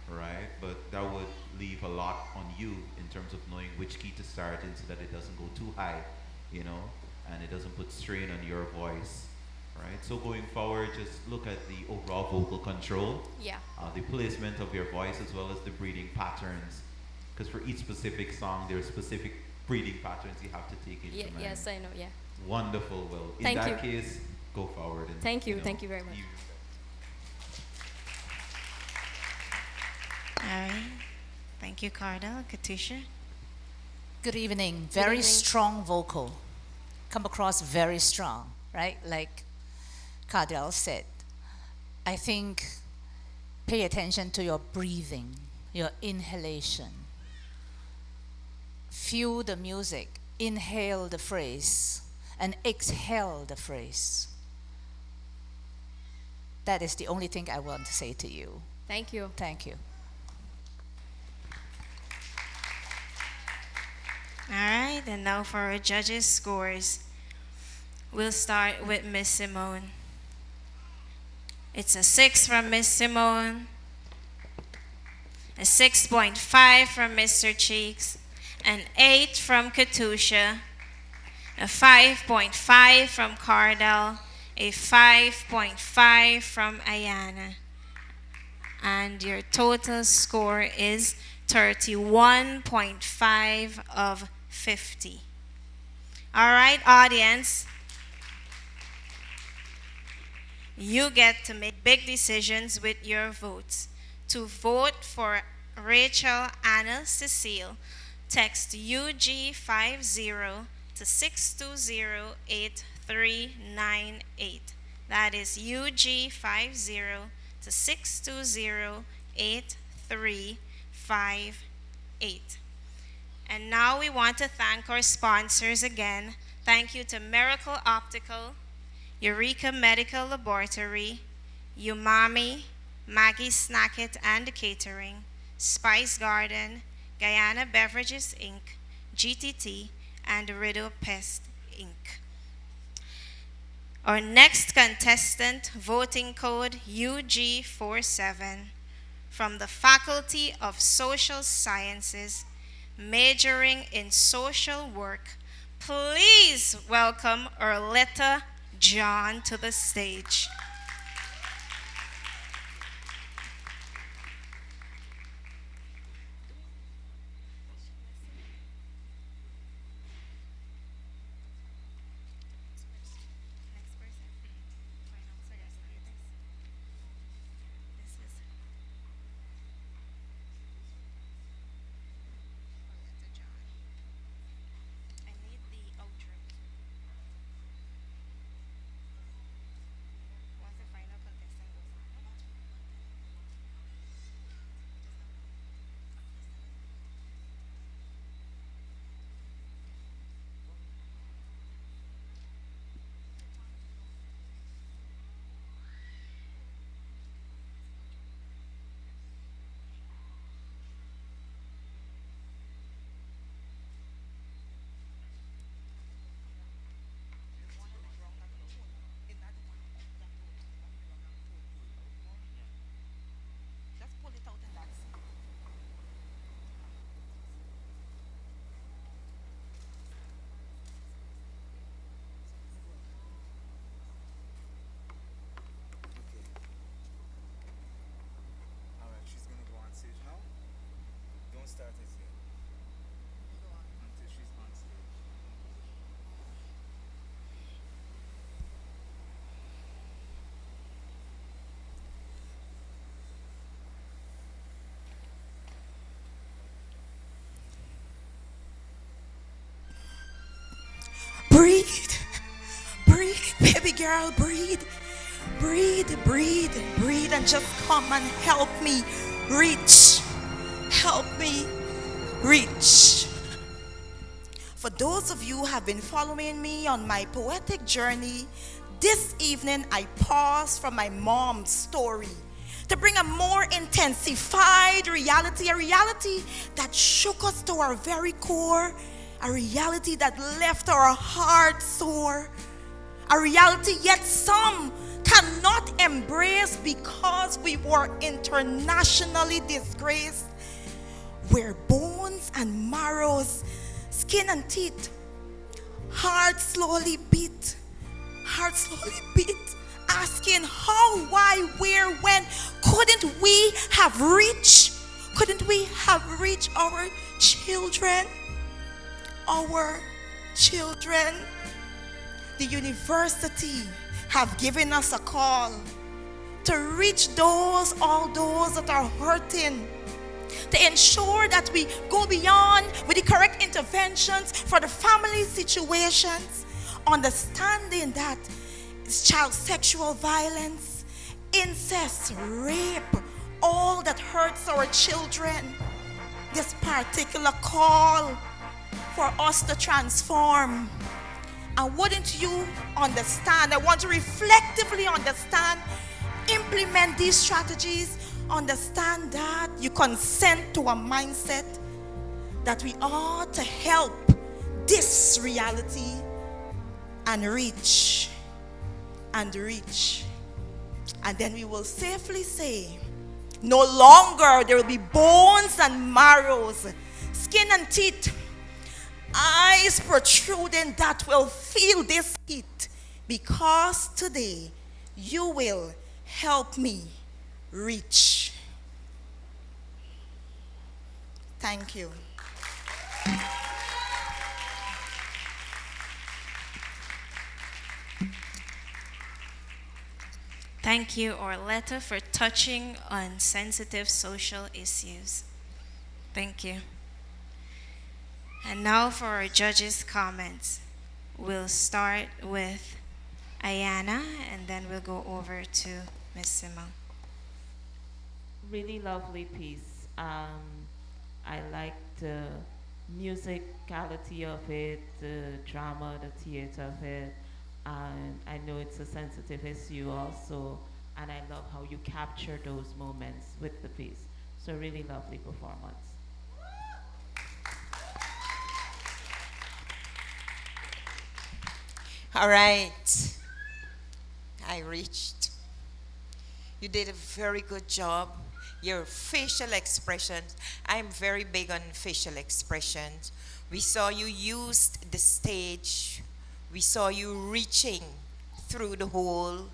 right? But that would leave a lot on you in terms of knowing which key to start in so that it doesn't go too high, you know, and it doesn't put strain on your voice, right? So going forward, just look at the overall vocal control, Yeah. the placement of your voice, as well as the breathing patterns. Because for each specific song, there are specific breathing patterns you have to take into mind. Yes, I know, yeah. Wonderful, Will. In Thank that you. case, go forward. And, Thank you, know, thank you very much. All right. Thank you, Cardell. Katusha. Good evening. Very evening. strong vocal. Come across very strong, right? Like Cardell said. I think pay attention to your breathing, your inhalation. Feel the music. Inhale the phrase and exhale the phrase. That is the only thing I want to say to you. Thank you. Thank you. All right, and now for our judges' scores. We'll start with Miss Simone. It's a 6 from Miss Simone, a 6.5 from Mr. Cheeks, an 8 from Katusha, a 5.5 from Cardell, a 5.5 from Ayeosha. And your total score is 31.5 of 50. All right, audience. You get to make big decisions with your votes. To vote for Rachel Anna Cecil, text UG50 to 620-8398. That is UG50 to 620-8358. And now we want to thank our sponsors again. Thank you to Miracle Optical, Eureka Medical Laboratory, Umami, Maggie Snacket and Catering, Spice Garden, Guyana Beverages Inc., GTT, and Riddle Pest Inc. Our next contestant, voting code UG47, from the Faculty of Social Sciences, majoring in social work. Please welcome Orletta John to the stage. Start it here until she's on stage. Breathe, breathe, baby girl, breathe, breathe, breathe, breathe, and just come and help me reach. Help me reach. For those of you who have been following me on my poetic journey, this evening I paused from my mom's story to bring a more intensified reality, a reality that shook us to our very core, a reality that left our hearts sore, a reality yet some cannot embrace because we were internationally disgraced, where bones and marrows, skin and teeth, heart slowly beat, asking how, why, where, when. Couldn't we have reached our children? Our children. The university have given us a call to reach all those that are hurting, to ensure that we go beyond with the correct interventions for the family situations, understanding that it's child sexual violence, incest, rape, all that hurts our children. This particular call for us to transform. And wouldn't you understand? I want to reflectively understand, implement these strategies, understand that you consent to a mindset that we ought to help this reality and reach. And then we will safely say, no longer there will be bones and marrows, skin and teeth, eyes protruding that will feel this heat, because today you will help me reach. Thank you. Thank you, Orletta, for touching on sensitive social issues. Thank you. And now for our judges' comments. We'll start with Ayana, and then we'll go over to Ms. Simone. Really lovely piece. I like the musicality of it, the drama, the theater of it. And I know it's a sensitive issue also. and I love how you capture those moments with the piece. So really lovely performance. All right. I reached. You did a very good job. Your facial expressions. I'm very big on facial expressions. We saw you used the stage. We saw you reaching through the hole.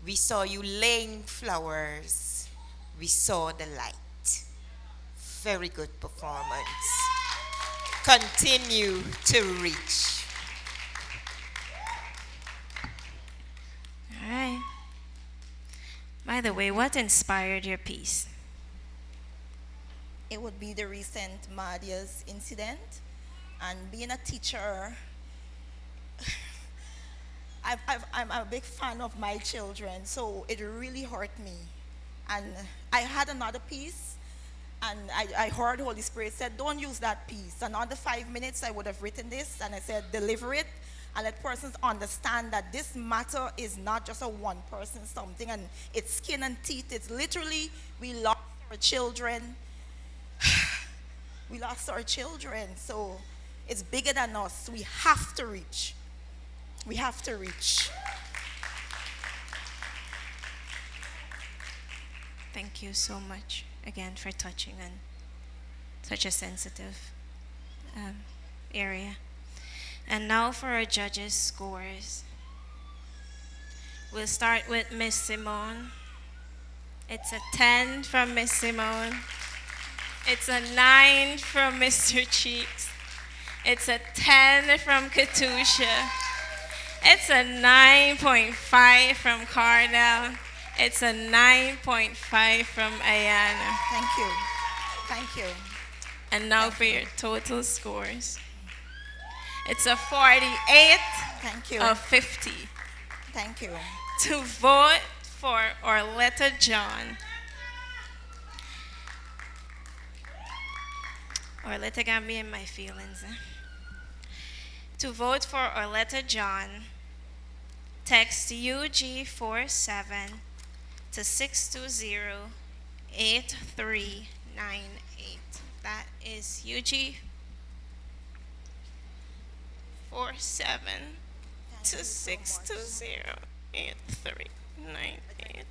We saw you laying flowers. We saw the light. Very good performance. Continue to reach. All right. By the way, what inspired your piece? It would be the recent Madia's incident. And being a teacher, I'm a big fan of my children, so it really hurt me. And I had another piece, and I heard Holy Spirit said, don't use that piece. Another 5 minutes, I would have written this, and I said, deliver it, and let persons understand that this matter is not just a one-person something, and it's skin and teeth. It's literally, we lost our children. We lost our children, so it's bigger than us. We have to reach. We have to reach. Thank you so much again for touching on such a sensitive area. And now for our judges' scores. We'll start with Miss Simone. It's a 10 from Miss Simone. It's a 9 from Mr. Cheeks. It's a 10 from Katusha. It's a 9.5 from Cardell. It's a 9.5 from Ayana. Thank you. Thank you. And now for your total scores. It's a 48 Thank you. of 50. Thank you. To vote for Orletta John. Orletta got me in my feelings. To vote for Orletta John, text UG47 to 620-8398. That is UG47 to 620-8398.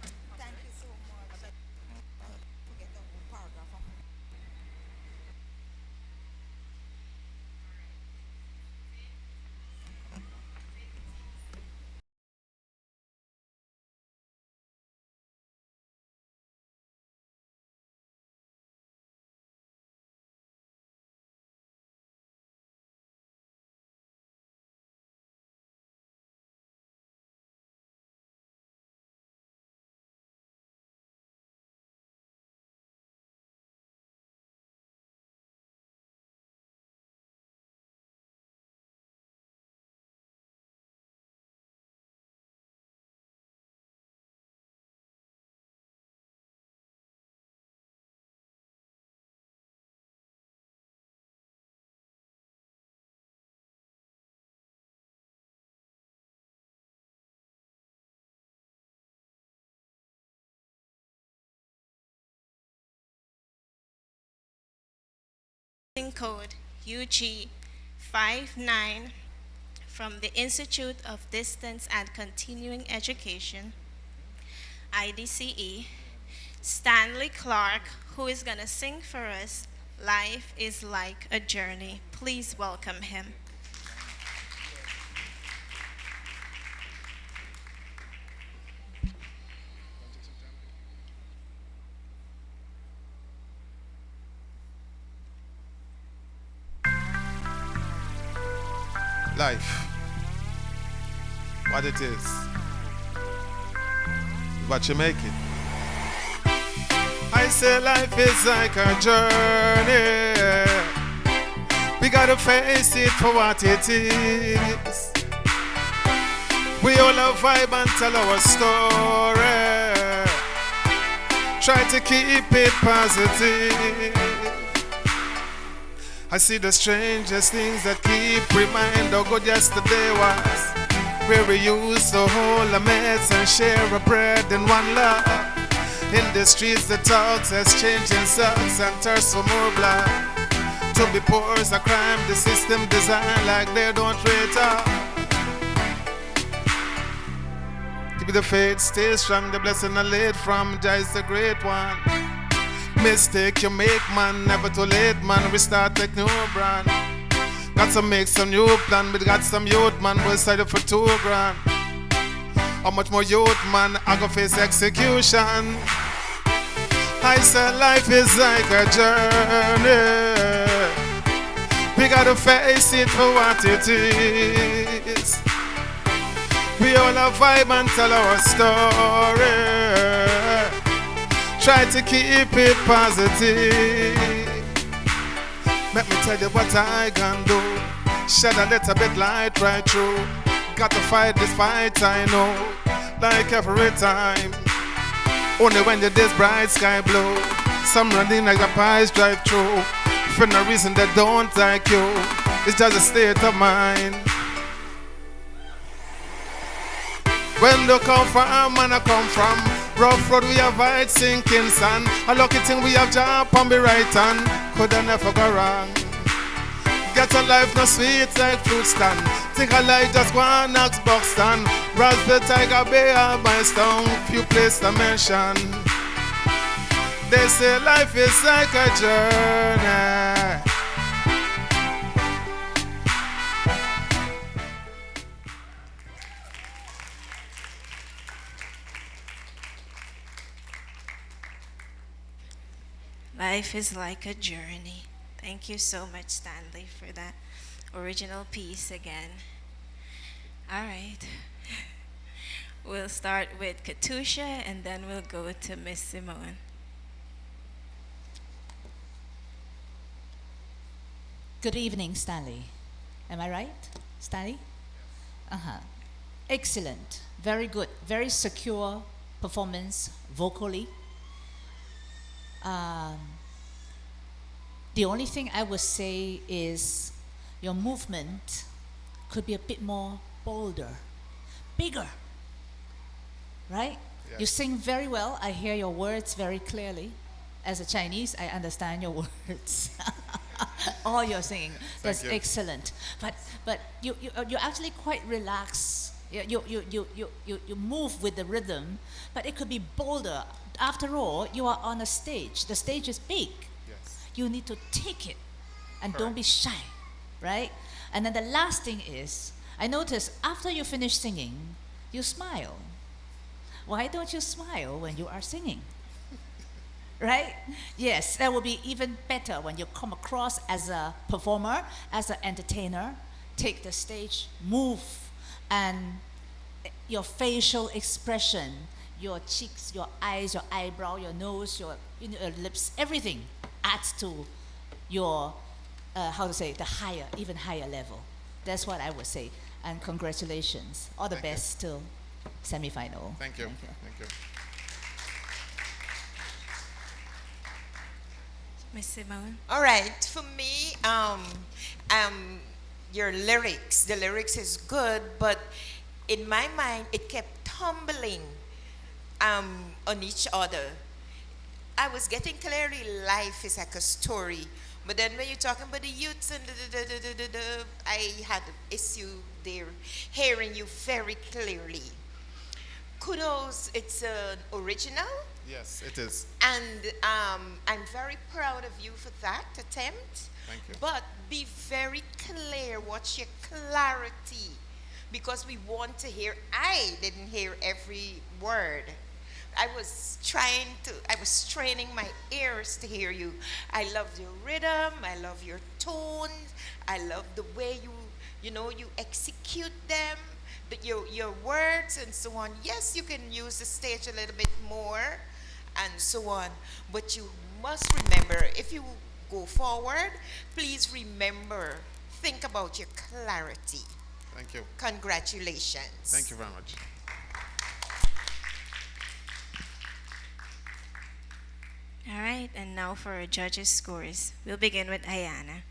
Code UG59 from the Institute of Distance and Continuing Education, IDCE, Stanley Clarke, who is going to sing for us, Life is Like a Journey. Please welcome him. Life, what it is, what you make it. I say life is like a journey. We gotta face it for what it is. We all have vibe and tell our story. Try to keep it positive. I see the strangest things that keep remind how good yesterday was. where we used to hold a mess and share a bread and one love. In the streets, the talks exchanging socks and thirst for more blood. To be poor is a crime, the system designed like they don't rate us. Keep the faith, stay strong, the blessing I laid from Jah is the great one. Mistake you make, man, never too late, man, restart take new brand. Got to make some new plan, but got some youth, man, we'll sign up for $2,000. How much more youth, man, I go face execution. I said life is like a journey. We gotta face it for what it is. We all have vibe and tell our story. Try to keep it positive. Let me tell you what I can do. Shed a little bit light right through. Got to fight this fight, I know. Like every time. Only when the day's bright sky blue. Some running like a pies drive through. For no reason they don't like you. It's just a state of mind. When they come from, man, I come from. Rough road we have right sinking sun. A lucky thing we have job on the right hand. Coulda never go wrong. Get a life no sweet like fruit stand. Think a life just one knocks box stand. Raspberry Tiger Bay or by stone. Few place to mention. They say life is like a journey. Life is like a journey. Thank you so much, Stanley, for that original piece again. All right. We'll start with Katusha, and then we'll go to Miss Simone. Good evening, Stanley. Am I right, Stanley? Uh-huh. Excellent. Very good. Very secure performance vocally. The only thing I would say is your movement could be a bit more bolder, bigger, right? Yeah. You sing very well. I hear your words very clearly. As a Chinese, I understand your words. All your singing. That's excellent. But you're actually quite relaxed. You move with the rhythm, but it could be bolder. After all, you are on a stage. The stage is big. Yes. You need to take it and don't be shy, right? And then the last thing is, I notice after you finish singing, you smile. Why don't you smile when you are singing? Right? Yes, that will be even better when you come across as a performer, as an entertainer. Take the stage, move, and your facial expression, your cheeks, your eyes, your eyebrow, your nose, your lips, everything adds to your, the higher, even higher level. That's what I would say. And congratulations. All the best till semi-final. Thank you. Thank you. Miss Simone. All right, for me, your lyrics, the lyrics is good, but in my mind, it kept tumbling on each other. I was getting clearly life is like a story, but then when you're talking about the youths and I had an issue there hearing you very clearly. Kudos, it's an original. Yes, it is. And I'm very proud of you for that attempt. Thank you. But be very clear, what's your clarity? Because we want to hear, I didn't hear every word. I was training my ears to hear you. I love your rhythm, I love your tone, I love the way you execute them, your words and so on. Yes, you can use the stage a little bit more and so on, but you must remember, if you go forward, please remember, think about your clarity. Thank you. Congratulations. Thank you very much. All right, and now for our judges' scores. We'll begin with Ayana.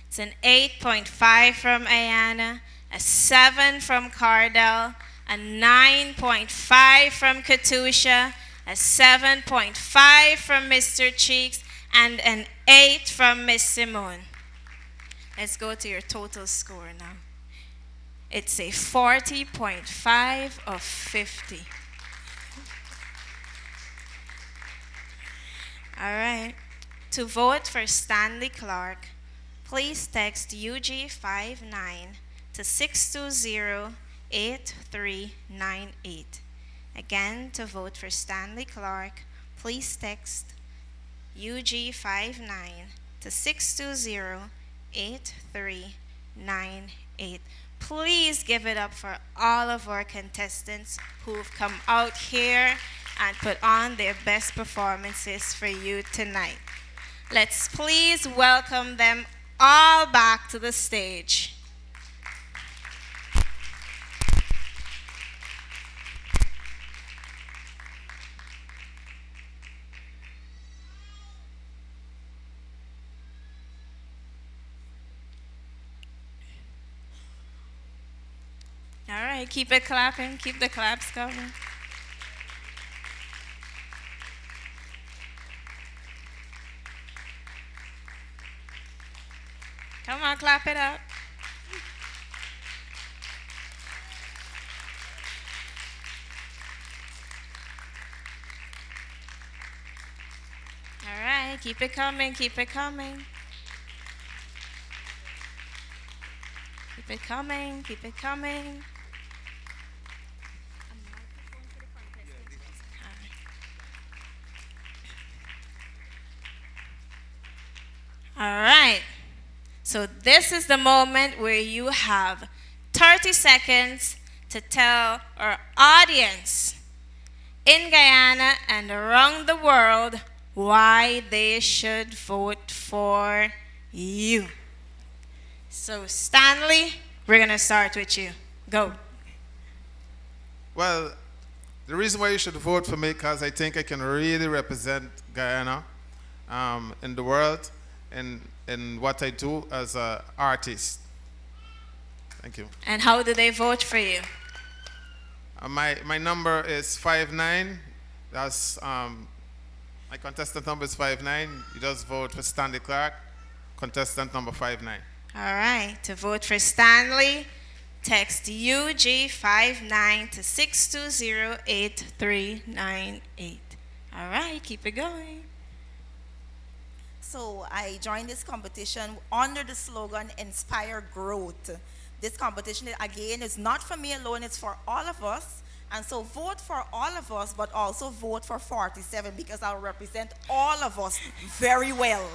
It's an 8.5 from Ayana, a 7 from Cardell, a 9.5 from Katusha, a 7.5 from Mr. Cheeks, and an 8 from Miss Simone. Let's go to your total score now. It's a 40.5 of 50. All right. To vote for Stanley Clarke, please text UG59 to 620-8398. Again, to vote for Stanley Clarke, please text UG59 to 620-8398. Please give it up for all of our contestants who've come out here and put on their best performances for you tonight. Let's please welcome them all back to the stage. All right, keep it clapping, keep the claps going. Come on, clap it up. All right, keep it coming, keep it coming. Keep it coming, keep it coming. All right. So this is the moment where you have 30 seconds to tell our audience in Guyana and around the world why they should vote for you. So Stanley, we're going to start with you. Go. Well, the reason why you should vote for me, because I think I can really represent Guyana in the world and in what I do as an artist. Thank you. And how do they vote for you? My number is 59. That's my contestant number is 59. You just vote for Stanley Clarke, contestant number 59. All right. To vote for Stanley, text UG59 to 620-8398. All right. Keep it going. So I joined this competition under the slogan Inspire Growth. This competition, again, is not for me alone, it's for all of us. And so vote for all of us, but also vote for 47 because I'll represent all of us very well.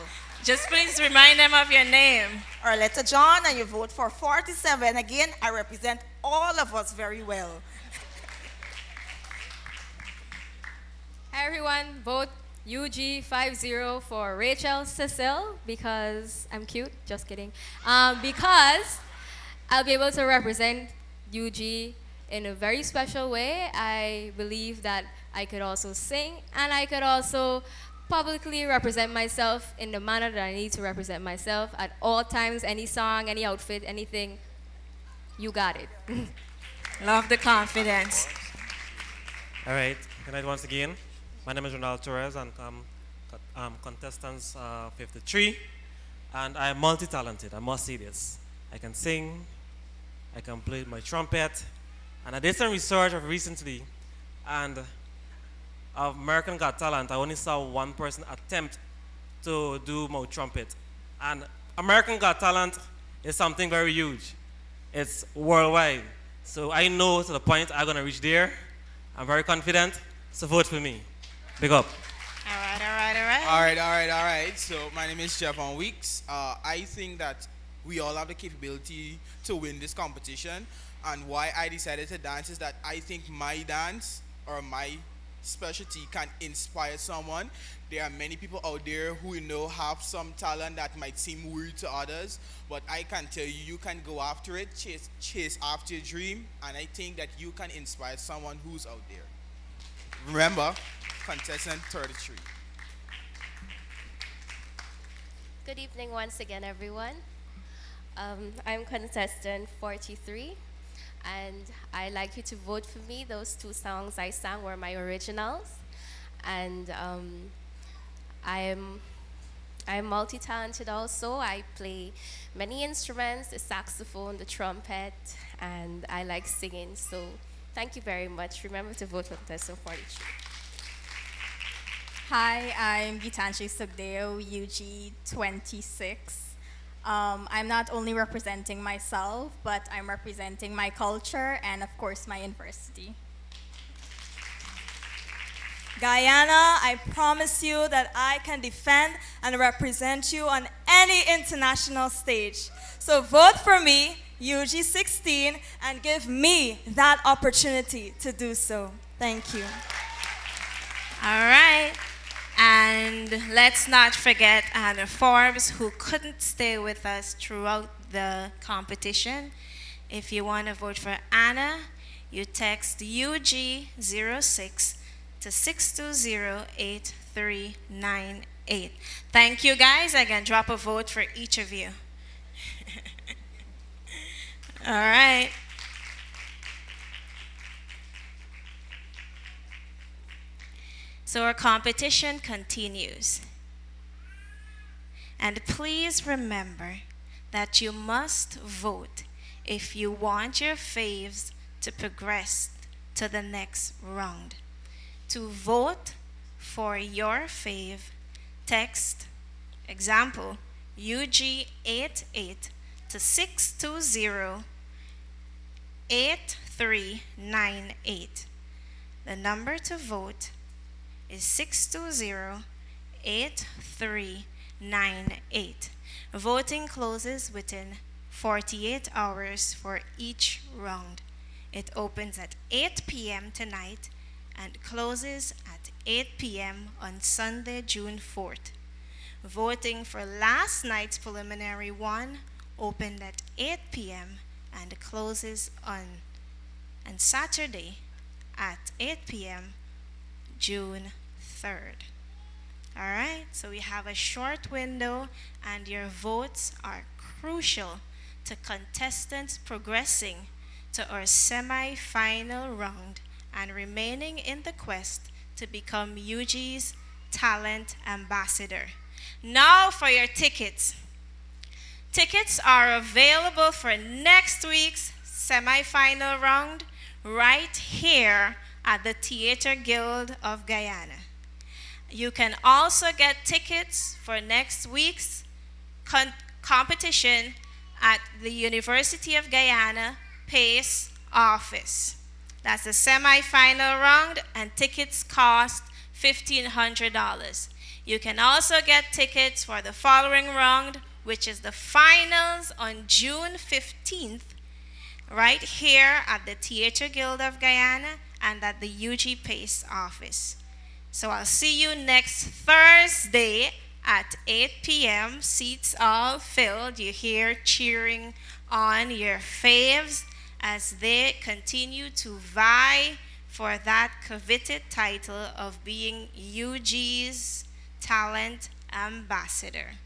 Just please remind them of your name. Orletta John, and you vote for 47. Again, I represent all of us very well. Hi everyone, vote UG50 for Rachel Cecil because I'm cute, just kidding. Because I'll be able to represent UG in a very special way. I believe that I could also sing and I could also publicly represent myself in the manner that I need to represent myself at all times, any song, any outfit, anything. You got it. Love the confidence. All right, good night once again. My name is Ronaldo Torres, and I'm contestants 53, and I'm multi-talented. I must say this. I can sing, I can play my trumpet, and I did some research recently, and of American Got Talent, I only saw one person attempt to do my trumpet, and American Got Talent is something very huge. It's worldwide, so I know to the point I'm gonna reach there. I'm very confident, so vote for me. Big up. All right, all right, all right. All right, all right, all right. So my name is Jiavon Weekes. I think that we all have the capability to win this competition. And why I decided to dance is that I think my dance or my specialty can inspire someone. There are many people out there who have some talent that might seem weird to others, but I can tell you, you can go after it, chase after your dream, and I think that you can inspire someone who's out there. Remember, contestant 33. Good evening once again, everyone. I'm contestant 43, and I like you to vote for me. Those two songs I sang were my originals, and I'm multi-talented also. I play many instruments, the saxophone, the trumpet, and I like singing. So thank you very much. Remember to vote for contestant 43. Hi, I'm Geetanjalie Sukhdeo, UG 26. I'm not only representing myself, but I'm representing my culture and, of course, my university. Guyana, I promise you that I can defend and represent you on any international stage. So vote for me, UG16, and give me that opportunity to do so. Thank you. All right. And let's not forget Anna Forbes, who couldn't stay with us throughout the competition. If you want to vote for Anna, you text UG06 to 620-8398. Thank you, guys. I can drop a vote for each of you. All right. So our competition continues. And please remember that you must vote if you want your faves to progress to the next round. To vote for your fave, text example UG88 to 620-8398. The number to vote is 620-8398. Voting closes within 48 hours for each round. It opens at 8 p.m. tonight and closes at 8 p.m. on Sunday, June 4th. Voting for last night's preliminary one opened at 8 p.m. and closes on Saturday at 8 p.m. June 3rd. All right, so we have a short window, and your votes are crucial to contestants progressing to our semi-final round and remaining in the quest to become UG's talent ambassador. Now for your tickets. Tickets are available for next week's semi-final round right here at the Theatre Guild of Guyana. You can also get tickets for next week's competition at the University of Guyana PACE office. That's the semi-final round, and tickets cost $1,500. You can also get tickets for the following round, which is the finals on June 15th, right here at the Theatre Guild of Guyana and at the UG PACE office. So I'll see you next Thursday at 8 p.m. Seats all filled. You hear cheering on your faves as they continue to vie for that coveted title of being UG's talent ambassador.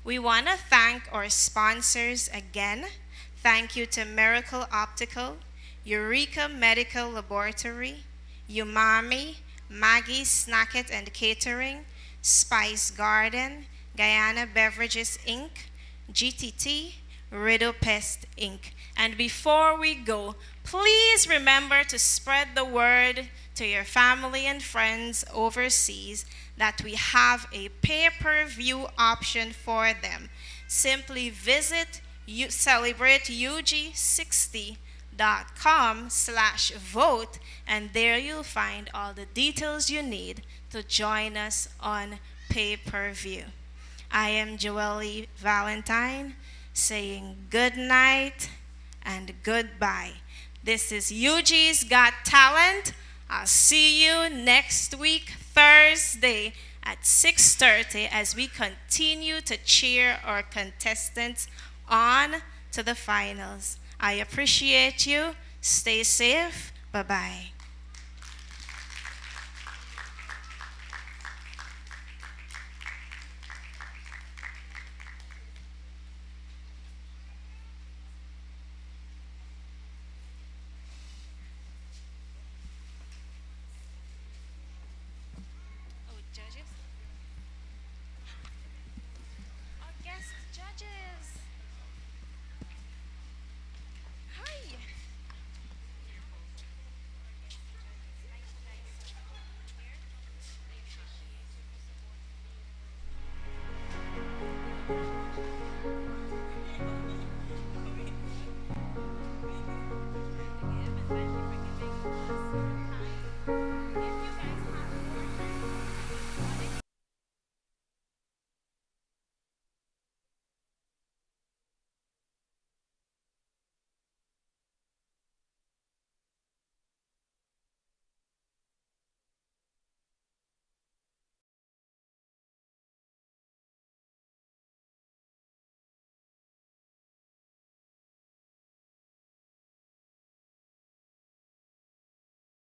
We want to thank our sponsors again. Thank you to Miracle Optical, Eureka Medical Laboratory, Umami, Maggie's Snacket and Catering, Spice Garden, Guyana Beverages Inc., GTT, Riddle Pest Inc. And before we go, please remember to spread the word to your family and friends overseas that we have a pay-per-view option for them. Simply visit celebrateug60.com/vote, and there you'll find all the details you need to join us on pay-per-view. I am Joelle Valentine saying good night and goodbye. This is UG's Got Talent. I'll see you next week, Thursday at 6:30 as we continue to cheer our contestants on to the finals. I appreciate you. Stay safe. Bye-bye. Judges?